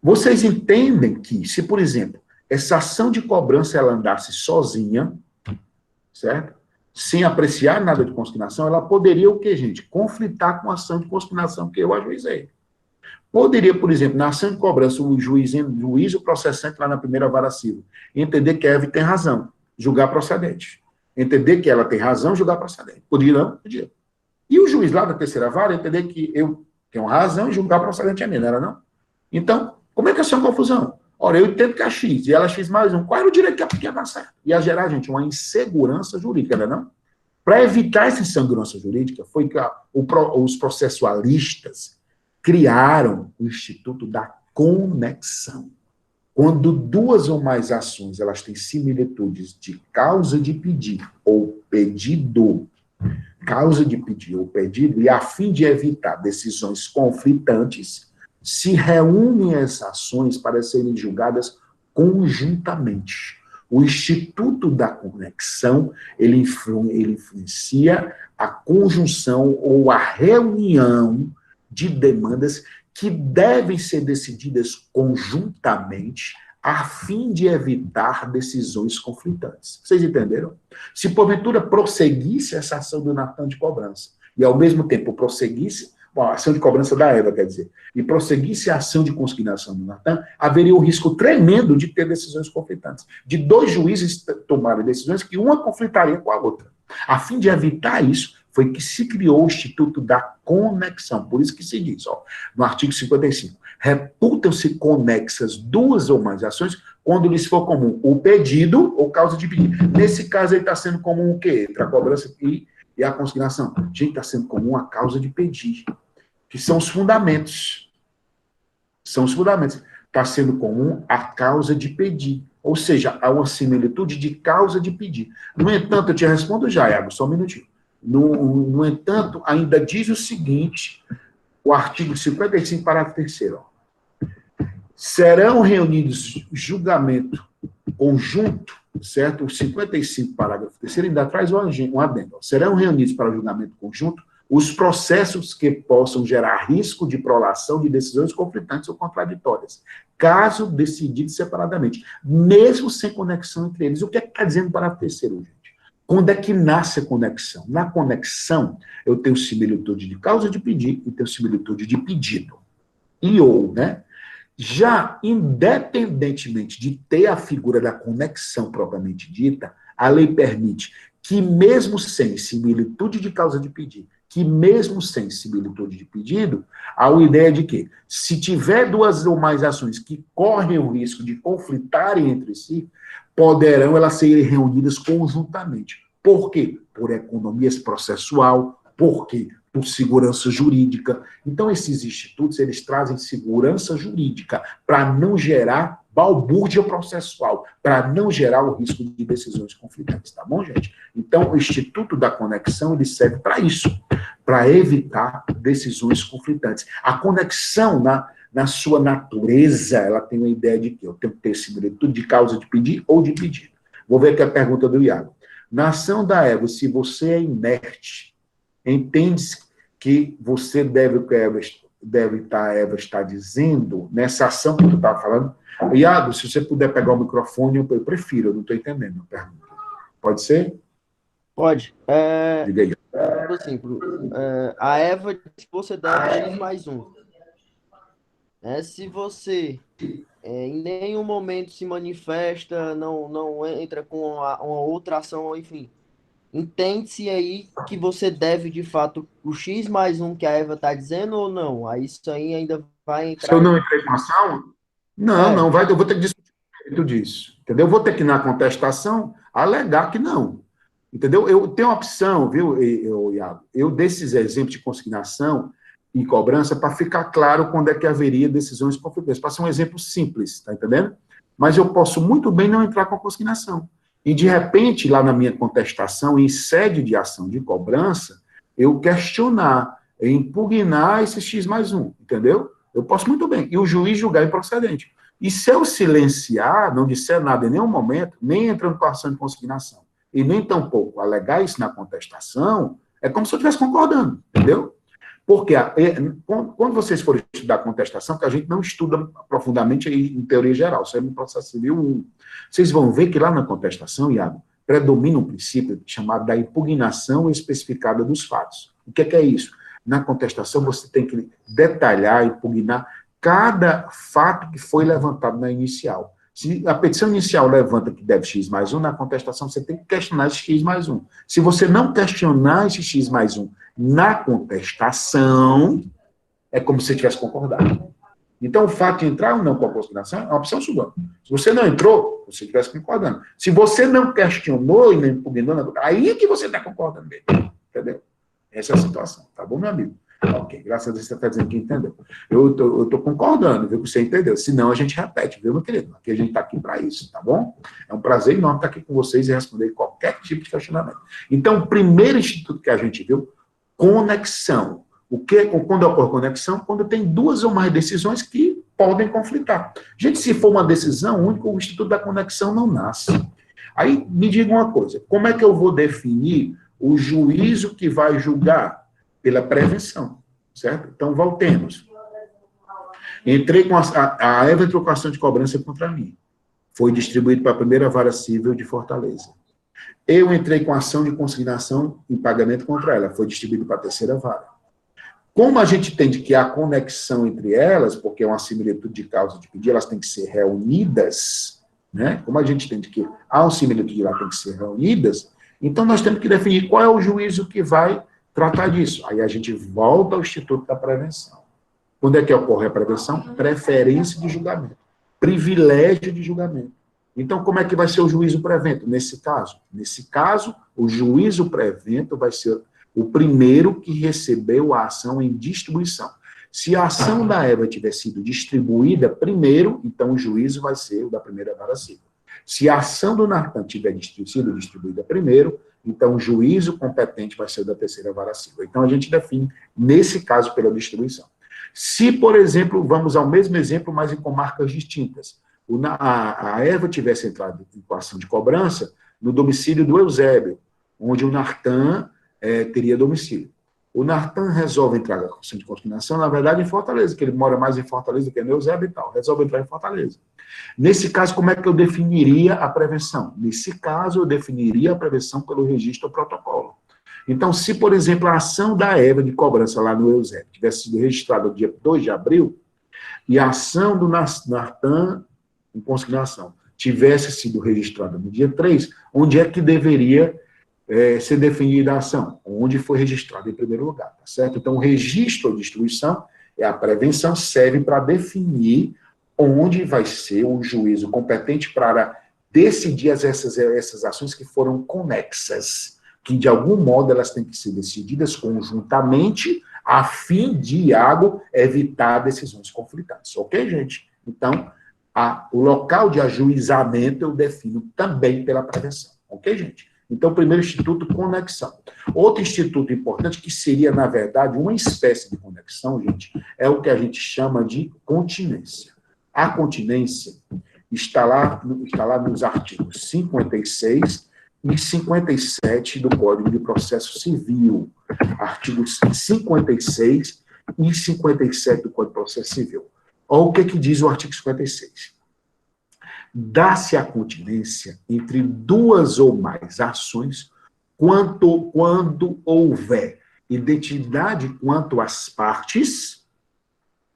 Vocês entendem que, se, por exemplo, essa ação de cobrança ela andasse sozinha, certo? Sem apreciar nada de consignação, ela poderia o quê, gente? Conflitar com a ação de consignação que eu ajuizei. Poderia, por exemplo, na ação de cobrança, o juiz o processante lá na primeira vara civil, entender que a Eva tem razão, julgar procedente. Entender que ela tem razão, julgar procedente. Podia, não? Podia. E o juiz lá da terceira vara entender que eu tenho razão e julgar procedente é minha, não era não? Então, como é que é essa confusão? Ora, eu entendo que é X, e ela é X mais 1. Qual era o direito que ia dar certo? Ia gerar, gente, uma insegurança jurídica, não é não? Para evitar essa insegurança jurídica, foi que os processualistas criaram o Instituto da Conexão. Quando duas ou mais ações elas têm similitudes de causa de pedir ou pedido, causa de pedir ou pedido, e a fim de evitar decisões conflitantes, se reúnem as ações para serem julgadas conjuntamente. O Instituto da Conexão, ele influencia a conjunção ou a reunião de demandas que devem ser decididas conjuntamente a fim de evitar decisões conflitantes. Vocês entenderam? Se, porventura, prosseguisse essa ação do Natan de cobrança, e, ao mesmo tempo, prosseguisse, a ação de cobrança da Eva, quer dizer, e prosseguisse a ação de consignação do Natan, haveria um risco tremendo de ter decisões conflitantes, de dois juízes tomarem decisões que uma conflitaria com a outra. A fim de evitar isso, foi que se criou o Instituto da Conexão. Por isso que se diz, ó, no artigo 55, reputam-se conexas duas ou mais ações quando lhes for comum o pedido ou causa de pedido. Nesse caso, ele está sendo comum o quê? Entre a cobrança e a consignação. Gente, está sendo comum a causa de pedir, que são os fundamentos. São os fundamentos. Está sendo comum a causa de pedir. Ou seja, há uma similitude de causa de pedir. No entanto, eu te respondo já, Iago, só um minutinho. No entanto, ainda diz o seguinte, o artigo 55, parágrafo 3º. Serão reunidos julgamento conjunto, certo? O 55, parágrafo 3º, ainda traz um adendo. Serão reunidos para julgamento conjunto os processos que possam gerar risco de prolação de decisões conflitantes ou contraditórias, caso decididos separadamente, mesmo sem conexão entre eles. O que é que está dizendo o parágrafo 3º, gente? Quando é que nasce a conexão? Na conexão, eu tenho similitude de causa de pedir e tenho similitude de pedido. Né? Já, independentemente de ter a figura da conexão propriamente dita, a lei permite que, mesmo sem similitude de causa de pedir, que, mesmo sem similitude de pedido, há uma ideia de que, se tiver duas ou mais ações que correm o risco de conflitarem entre si, poderão elas serem reunidas conjuntamente. Por quê? Por economias processual, por quê? Por segurança jurídica. Então, esses institutos, eles trazem segurança jurídica para não gerar balbúrdia processual, para não gerar o risco de decisões conflitantes, tá bom, gente? Então, o Instituto da Conexão, ele serve para isso, para evitar decisões conflitantes. A conexão, na sua natureza, ela tem uma ideia de que eu tenho que ter similitude de causa de pedir ou de pedido. Vou ver aqui a pergunta do Iago. Na ação da Eva, se você é inerte, entende-se que você deve, a Eva está dizendo, nessa ação que tu estava falando. Iago, se você puder pegar o microfone, eu prefiro, eu não estou entendendo a pergunta. Pode ser? Pode. Diga aí. Assim, a Eva disse que você deve X mais um. Se você em nenhum momento se manifesta, não entra com uma outra ação, enfim, entende-se aí que você deve, de fato, o X mais um que a Eva está dizendo ou não? Aí isso aí ainda vai Se eu entrar não em... entrei com ação, não, É, eu vou ter que discutir disso, entendeu? Eu vou ter que, na contestação, alegar que não, entendeu? Eu tenho uma opção, viu, Iago? Eu, desses exemplos de consignação e cobrança, para ficar claro quando é que haveria decisões conflitantes, para ser um exemplo simples, tá entendendo? Mas eu posso muito bem não entrar com a consignação. E, de repente, lá na minha contestação, em sede de ação de cobrança, eu questionar, impugnar esse X mais um, entendeu? Eu posso muito bem. E o juiz julgar improcedente. E se eu silenciar, não disser nada em nenhum momento, nem entrando com a ação de consignação, e nem tampouco alegar isso na contestação, é como se eu estivesse concordando, entendeu? Porque quando vocês forem estudar contestação, que a gente não estuda profundamente em teoria geral, isso é no processo civil 1, vocês vão ver que lá na contestação, Iago, predomina um princípio chamado da impugnação especificada dos fatos. O que é isso? Na contestação, você tem que detalhar, impugnar cada fato que foi levantado na inicial. Se a petição inicial levanta que deve X mais um, na contestação você tem que questionar esse X mais um. Se você não questionar esse X mais um na contestação, é como se você tivesse concordado. Então, o fato de entrar ou não com a consignação é uma opção sua. Se você não entrou, você estivesse concordando. Se você não questionou e não impugnou, aí é que você está concordando mesmo. Entendeu? Essa é a situação. Tá bom, meu amigo? Ok, graças a Deus você está dizendo que entendeu. Eu estou concordando, viu, que você entendeu. Senão a gente repete, viu, meu querido? Aqui a gente está aqui para isso, tá bom? É um prazer enorme estar aqui com vocês e responder qualquer tipo de questionamento. Então, o primeiro instituto que a gente viu, conexão. Quando ocorre conexão? Quando tem duas ou mais decisões que podem conflitar. Gente, se for uma decisão única, o Instituto da Conexão não nasce. Aí, me diga uma coisa, como é que eu vou definir o juízo que vai julgar? Pela prevenção, certo? Então, voltemos. Entrei com a Eva entrou com a ação de cobrança contra mim. Foi distribuído para a primeira vara civil de Fortaleza. Eu entrei com a ação de consignação em pagamento contra ela. Foi distribuído para a terceira vara. Como a gente entende que há conexão entre elas, porque é uma similitude de causa de pedir, elas têm que ser reunidas, né? Como a gente entende que há uma similitude, elas têm que ser reunidas, então nós temos que definir qual é o juízo que vai tratar disso. Aí a gente volta ao Instituto da Prevenção. Quando é que ocorre a prevenção? Preferência de julgamento. Privilégio de julgamento. Então, como é que vai ser o juízo prevento? Nesse caso, o juízo prevento vai ser o primeiro que recebeu a ação em distribuição. Se a ação da Eva tiver sido distribuída primeiro, então o juízo vai ser o da primeira vara civil. Se a ação do Nartan tiver sido distribuída primeiro, então o juízo competente vai ser o da terceira vara civil. Então a gente define, nesse caso, pela distribuição. Se, por exemplo, vamos ao mesmo exemplo, mas com marcas distintas, a Eva tivesse entrado em ação de cobrança no domicílio do Eusébio, onde o Nartan teria domicílio. O Nartan resolve entrar na ação de consignação, na verdade, em Fortaleza, que ele mora mais em Fortaleza do que no Eusébio e tal. Resolve entrar em Fortaleza. Nesse caso, como é que eu definiria a prevenção? Nesse caso, eu definiria a prevenção pelo registro ou protocolo. Então, se, por exemplo, a ação da Eva de cobrança lá no Eusébio tivesse sido registrada no dia 2 de abril, e a ação do Nartan em consignação tivesse sido registrada no dia 3, onde é que deveria ser definida a ação? Onde foi registrado em primeiro lugar, tá certo? Então, o registro de distribuição é a prevenção, serve para definir onde vai ser o juízo competente para decidir essas ações que foram conexas, que de algum modo elas têm que ser decididas conjuntamente, a fim de Iago evitar decisões conflitantes. Ok, gente? Então, o local de ajuizamento eu defino também pela prevenção. Ok, gente? Então, primeiro instituto, conexão. Outro instituto importante, que seria, na verdade, uma espécie de conexão, gente, é o que a gente chama de continência. A continência está lá nos artigos 56 e 57 do Código de Processo Civil. Artigos 56 e 57 do Código de Processo Civil. Olha o que diz o artigo 56. Dá-se a continência entre duas ou mais ações quando houver identidade quanto às partes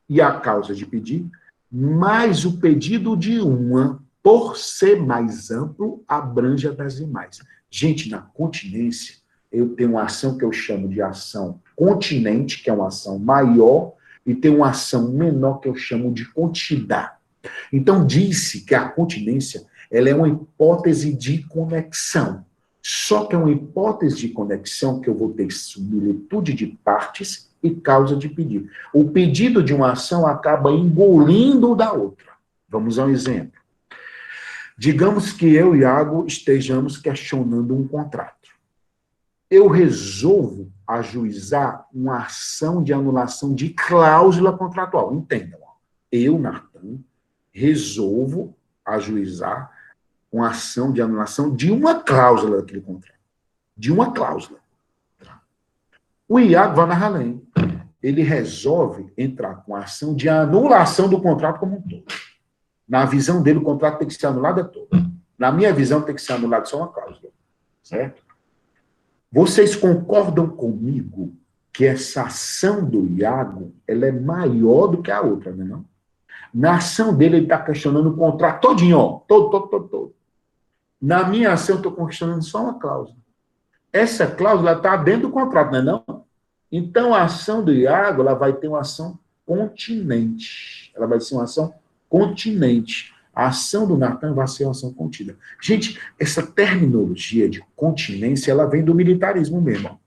e a causa de pedir, mas o pedido de uma, por ser mais amplo, abrange a das demais. Gente, na continência, eu tenho uma ação que eu chamo de ação continente, que é uma ação maior, e tem uma ação menor que eu chamo de contida. Então, disse que a continência ela é uma hipótese de conexão. Só que é uma hipótese de conexão que eu vou ter similitude de partes e causa de pedido. O pedido de uma ação acaba engolindo o da outra. Vamos a um exemplo. Digamos que eu e Iago estejamos questionando um contrato. Eu resolvo ajuizar uma ação de anulação de cláusula contratual. Entendam. Eu, Natan, resolvo ajuizar uma ação de anulação de uma cláusula daquele contrato. De uma cláusula. O Iago vai mais além. Ele resolve entrar com a ação de anulação do contrato como um todo. Na visão dele, o contrato tem que ser anulado todo. Na minha visão, tem que ser anulado só uma cláusula. Certo? Vocês concordam comigo que essa ação do Iago ela é maior do que a outra, não é não? Na ação dele, ele está questionando o contrato todinho, ó, todo. Na minha ação, eu estou questionando só uma cláusula. Essa cláusula está dentro do contrato, não é não? Então, a ação do Iago ela vai ter uma ação continente. Ela vai ser uma ação continente. A ação do Natan vai ser uma ação contida. Gente, essa terminologia de continência, ela vem do militarismo mesmo.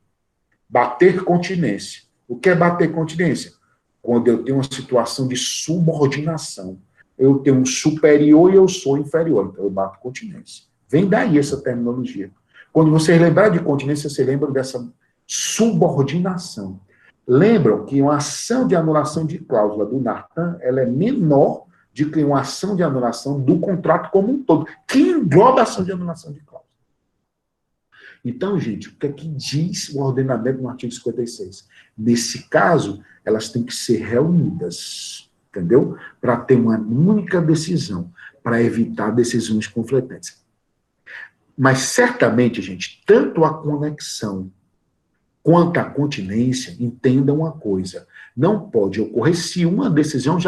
Bater continência. O que é bater continência? Quando eu tenho uma situação de subordinação. Eu tenho um superior e eu sou inferior. Então, eu bato continência. Vem daí essa terminologia. Quando você lembrar de continência, você lembra dessa subordinação. Lembram que uma ação de anulação de cláusula do Natan, ela é menor do que uma ação de anulação do contrato como um todo, que engloba a ação de anulação de cláusula. Então, gente, o que é que diz o ordenamento no artigo 56? Nesse caso, elas têm que ser reunidas, entendeu? Para ter uma única decisão, para evitar decisões conflitantes. Mas, certamente, gente, tanto a conexão quanto a continência, entendam uma coisa, não pode ocorrer se uma decisão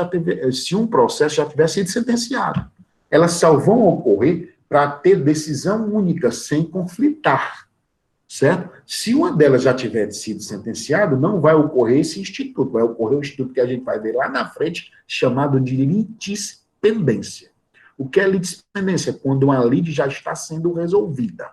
se um processo já tiver sido sentenciado. Elas só vão ocorrer para ter decisão única, sem conflitar, certo? Se uma delas já tiver sido sentenciada, não vai ocorrer esse instituto, vai ocorrer o instituto que a gente vai ver lá na frente, chamado de litispendência. O que é litispendência? Quando uma lide já está sendo resolvida,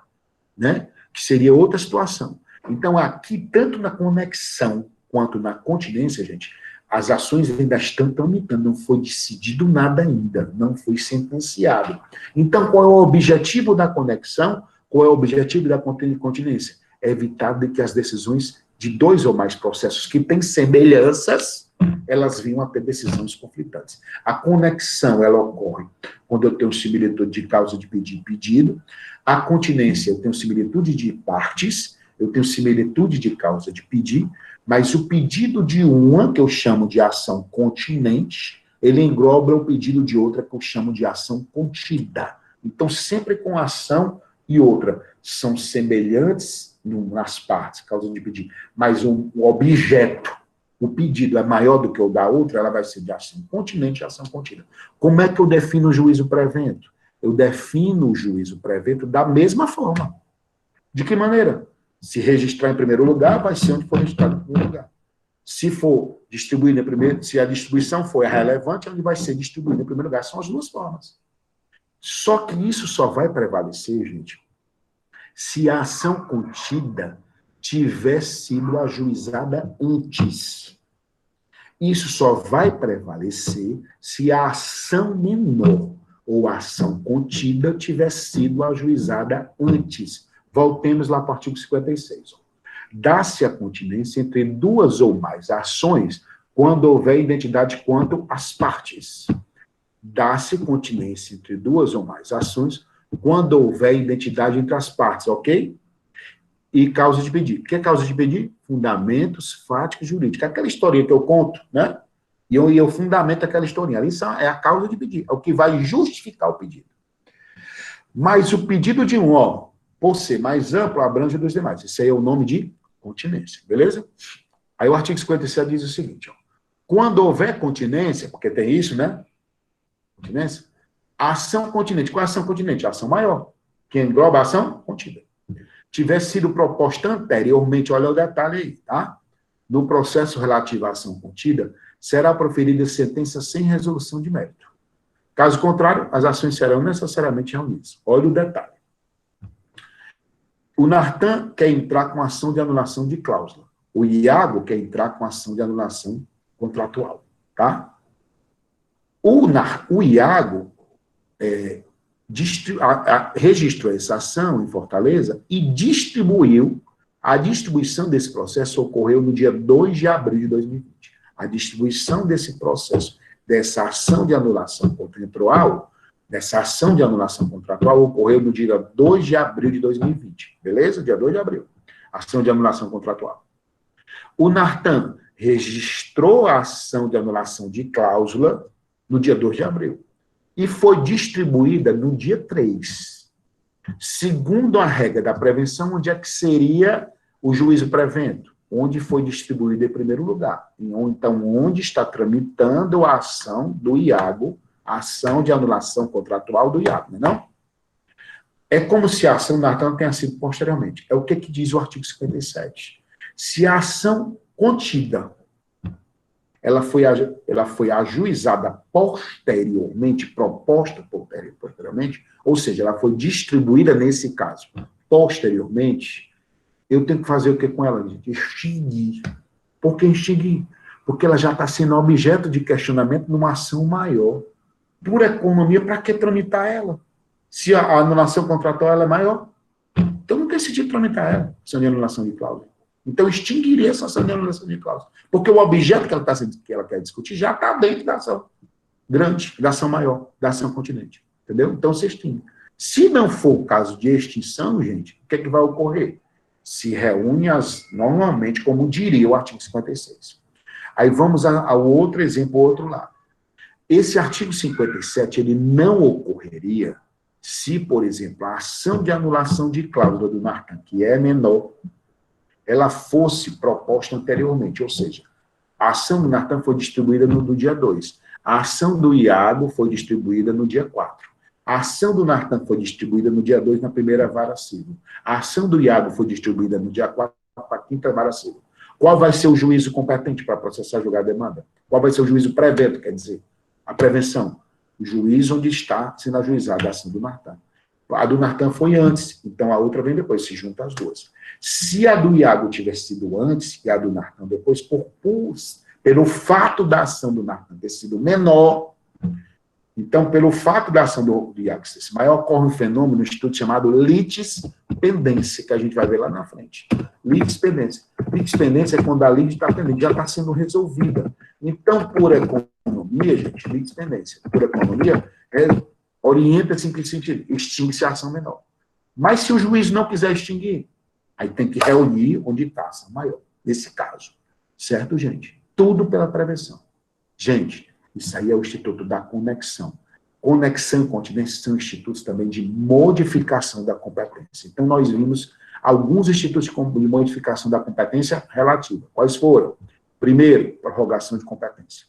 né? Que seria outra situação. Então, aqui, tanto na conexão quanto na continência, gente, as ações ainda estão tramitando, não foi decidido nada ainda, não foi sentenciado. Então, qual é o objetivo da conexão? Qual é o objetivo da continência? É evitar de que as decisões de dois ou mais processos que têm semelhanças, elas venham a ter decisões conflitantes. A conexão, ela ocorre quando eu tenho similitude de causa de pedir e pedido. A continência, eu tenho similitude de partes, eu tenho similitude de causa de pedir, mas o pedido de uma, que eu chamo de ação continente, ele engloba o pedido de outra, que eu chamo de ação contida. Então, sempre com ação e outra, são semelhantes nas partes, causa de pedir, mas o objeto, o pedido é maior do que o da outra, ela vai ser de ação continente e ação contida. Como é que eu defino o juízo pré-evento? Eu defino o juízo pré-evento da mesma forma. De que maneira? Se registrar em primeiro lugar, vai ser onde for registrado em primeiro lugar. Se for distribuído em primeiro, se a distribuição for relevante, onde vai ser distribuído em primeiro lugar. São as duas formas. Só que isso só vai prevalecer, gente, se a ação contida tiver sido ajuizada antes. Isso só vai prevalecer se a ação menor ou a ação contida tiver sido ajuizada antes. Voltemos lá para o artigo 56. Dá-se a continência entre duas ou mais ações quando houver identidade quanto às partes. Dá-se continência entre duas ou mais ações quando houver identidade entre as partes, ok? E causa de pedir. O que é causa de pedir? Fundamentos fáticos jurídicos. Aquela historinha que eu conto, né? E eu fundamento aquela historinha. Ali é a causa de pedir. É o que vai justificar o pedido. Mas o pedido de um, ó, por ser mais amplo, abrange dos demais. Esse aí é o nome de continência, beleza? Aí o artigo 57 diz o seguinte, ó. Quando houver continência, porque tem isso, né? Continência. A ação continente. Qual é a ação continente? A ação maior, que engloba a ação contida. Tivesse sido proposta anteriormente, olha o detalhe aí, tá? No processo relativo à ação contida, será proferida sentença sem resolução de mérito. Caso contrário, as ações serão necessariamente reunidas. Olha o detalhe. O NARTAN quer entrar com ação de anulação de cláusula. O IAGO quer entrar com ação de anulação contratual, tá? O IAGO registrou essa ação em Fortaleza e distribuiu. A distribuição desse processo ocorreu no dia 2 de abril de 2020. A distribuição desse processo, dessa ação de anulação contratual, ocorreu no dia 2 de abril de 2020. Beleza? Dia 2 de abril. Ação de anulação contratual. O NARTAN registrou a ação de anulação de cláusula no dia 2 de abril. E foi distribuída no dia 3. Segundo a regra da prevenção, onde é que seria o juízo prevento? Onde foi distribuído em primeiro lugar. Então, onde está tramitando a ação do IAGO, a ação de anulação contratual do IAGO, não? É como se a ação da NARTAN tenha sido posteriormente. É o que diz o artigo 57. Se a ação contida ela foi ajuizada posteriormente, proposta posteriormente, ou seja, ela foi distribuída nesse caso posteriormente, eu tenho que fazer o que com ela, gente? Extinguir. Por que extinguir? Porque ela já está sendo objeto de questionamento numa ação maior. Por economia, para que tramitar ela? Se a anulação contratual ela é maior, então não tem sentido tramitar ela, ação de anulação de cláusula. Então, extinguiria essa ação de anulação de cláusula. Porque o objeto que ela quer discutir já está dentro da ação grande, da ação maior, da ação continente. Entendeu? Então, se extingue. Se não for o caso de extinção, gente, o que é que vai ocorrer? Se reúne normalmente, como diria o artigo 56. Aí vamos ao outro exemplo, ao outro lado. Esse artigo 57, ele não ocorreria se, por exemplo, a ação de anulação de cláusula do NARTAN, que é menor, ela fosse proposta anteriormente, ou seja, a ação do NARTAN foi distribuída no dia 2, a ação do IAGO foi distribuída no dia 4, a ação do NARTAN foi distribuída no dia 2 na primeira vara civil, a ação do IAGO foi distribuída no dia 4 para a quinta vara civil. Qual vai ser o juízo competente para processar e julgar a demanda? Qual vai ser o juízo prevento, quer dizer, a prevenção? O juízo onde está sendo ajuizada a ação do NARTAN. A do NARTAN foi antes, então a outra vem depois, se junta as duas. Se a do IAGO tivesse sido antes e a do NARTAN depois, pelo fato da ação do NARTAN ter sido menor, então, pelo fato da ação do IAGO ser maior, ocorre um fenômeno, um estudo chamado litispendência, que a gente vai ver lá na frente. Litispendência. Litispendência é quando a lide está pendente, já está sendo resolvida. Então, por economia, gente, litispendência, por economia, orienta-se em que sentido? Extingue-se a ação menor. Mas se o juiz não quiser extinguir, aí tem que reunir onde está a ação maior, nesse caso. Certo, gente? Tudo pela prevenção. Gente, isso aí é o Instituto da Conexão. Conexão e continência são institutos também de modificação da competência. Então, nós vimos alguns institutos de modificação da competência relativa. Quais foram? Primeiro, prorrogação de competência.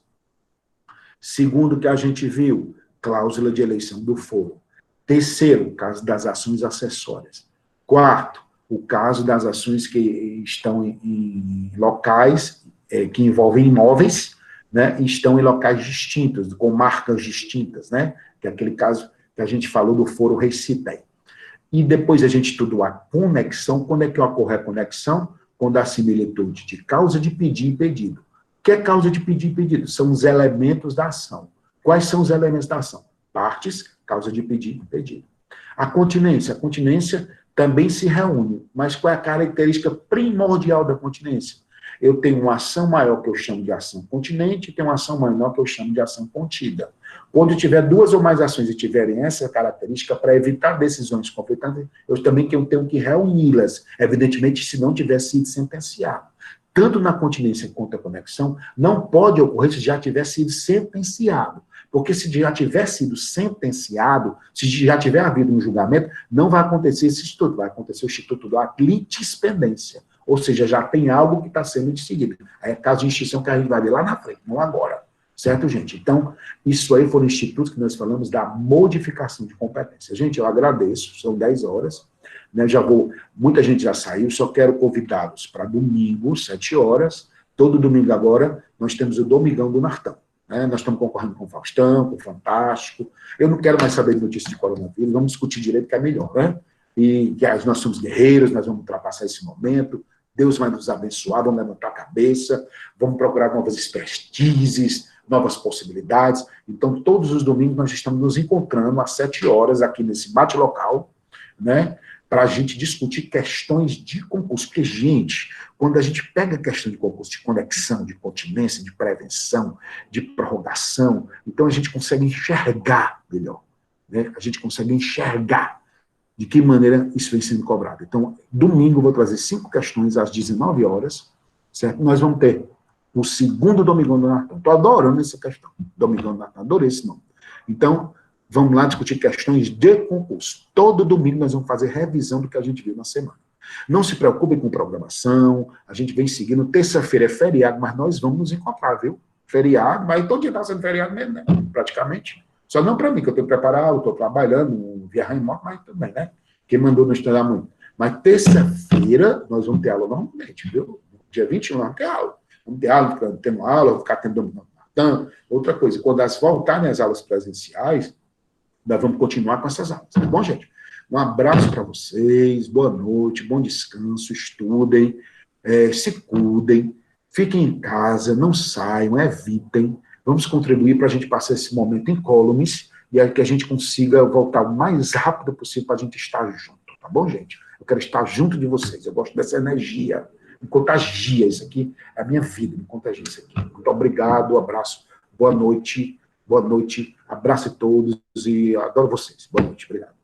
Segundo, que a gente viu, cláusula de eleição do foro. Terceiro, caso das ações acessórias. Quarto, o caso das ações que estão em locais que envolvem imóveis, né, e estão em locais distintos, com marcas distintas, né, que é aquele caso que a gente falou do foro Recipe. E depois a gente estudou a conexão. Quando é que ocorre a conexão? Quando há similitude de causa de pedir e pedido. O que é causa de pedir e pedido? São os elementos da ação. Quais são os elementos da ação? Partes, causa de pedir e pedido. A continência também se reúne, mas qual é a característica primordial da continência? Eu tenho uma ação maior que eu chamo de ação continente, e tenho uma ação menor que eu chamo de ação contida. Quando tiver duas ou mais ações e tiverem essa característica, para evitar decisões conflitantes, eu também tenho que reuni-las, evidentemente, se não tiver sido sentenciado. Tanto na continência quanto na conexão, não pode ocorrer se já tiver sido sentenciado. Porque se já tiver sido sentenciado, se já tiver havido um julgamento, não vai acontecer esse instituto, vai acontecer o instituto da litispendência. Ou seja, já tem algo que está sendo decidido. Aí é caso de extinção que a gente vai ver lá na frente, não agora. Certo, gente? Então, isso aí foram institutos que nós falamos da modificação de competência. Gente, eu agradeço, são 10 horas. Né, muita gente já saiu, só quero convidá-los para domingo, 7 horas. Todo domingo agora, nós temos o Domingão do Nartão. Né, nós estamos concorrendo com o Faustão, com o Fantástico. Eu não quero mais saber de notícias de coronavírus, vamos discutir direito que é melhor, né? E que nós somos guerreiros, nós vamos ultrapassar esse momento. Deus vai nos abençoar, vamos levantar a cabeça, vamos procurar novas expertises, novas possibilidades. Então, todos os domingos nós estamos nos encontrando às 7 horas aqui nesse bate-local, né, para a gente discutir questões de concurso. Porque, gente, quando a gente pega a questão de concurso, de conexão, de continência, de prevenção, de prorrogação, então a gente consegue enxergar melhor. Né? A gente consegue enxergar de que maneira isso vem sendo cobrado. Então, domingo eu vou trazer 5 questões às 19 horas, certo? Nós vamos ter o segundo Domingão do Nartão. Estou adorando essa questão. Domingão do Nartão, adorei esse nome. Então, vamos lá discutir questões de concurso. Todo domingo nós vamos fazer revisão do que a gente viu na semana. Não se preocupem com programação, a gente vem seguindo. Terça-feira é feriado, mas nós vamos nos encontrar, viu? Feriado, mas todo dia está sendo feriado mesmo, né? Praticamente. Só não para mim, que eu tenho que preparar, eu estou trabalhando, viajar em moto, mas também, né? Quem mandou não estudar muito. Mas terça-feira nós vamos ter aula normalmente, viu? Dia 21 nós vamos ter aula. Vamos ter aula, tendo aula, vou ficar tendo Domingão do Nartão. Outra coisa, quando elas voltarem às aulas presenciais, nós vamos continuar com essas aulas, tá bom, gente? Um abraço para vocês, boa noite, bom descanso, estudem, se cuidem, fiquem em casa, não saiam, evitem. Vamos contribuir para a gente passar esse momento incólumes e que a gente consiga voltar o mais rápido possível para a gente estar junto, tá bom, gente? Eu quero estar junto de vocês, eu gosto dessa energia, me contagia, isso aqui é a minha vida, me contagia isso aqui. Muito obrigado, abraço, boa noite, abraço a todos e adoro vocês. Boa noite, obrigado.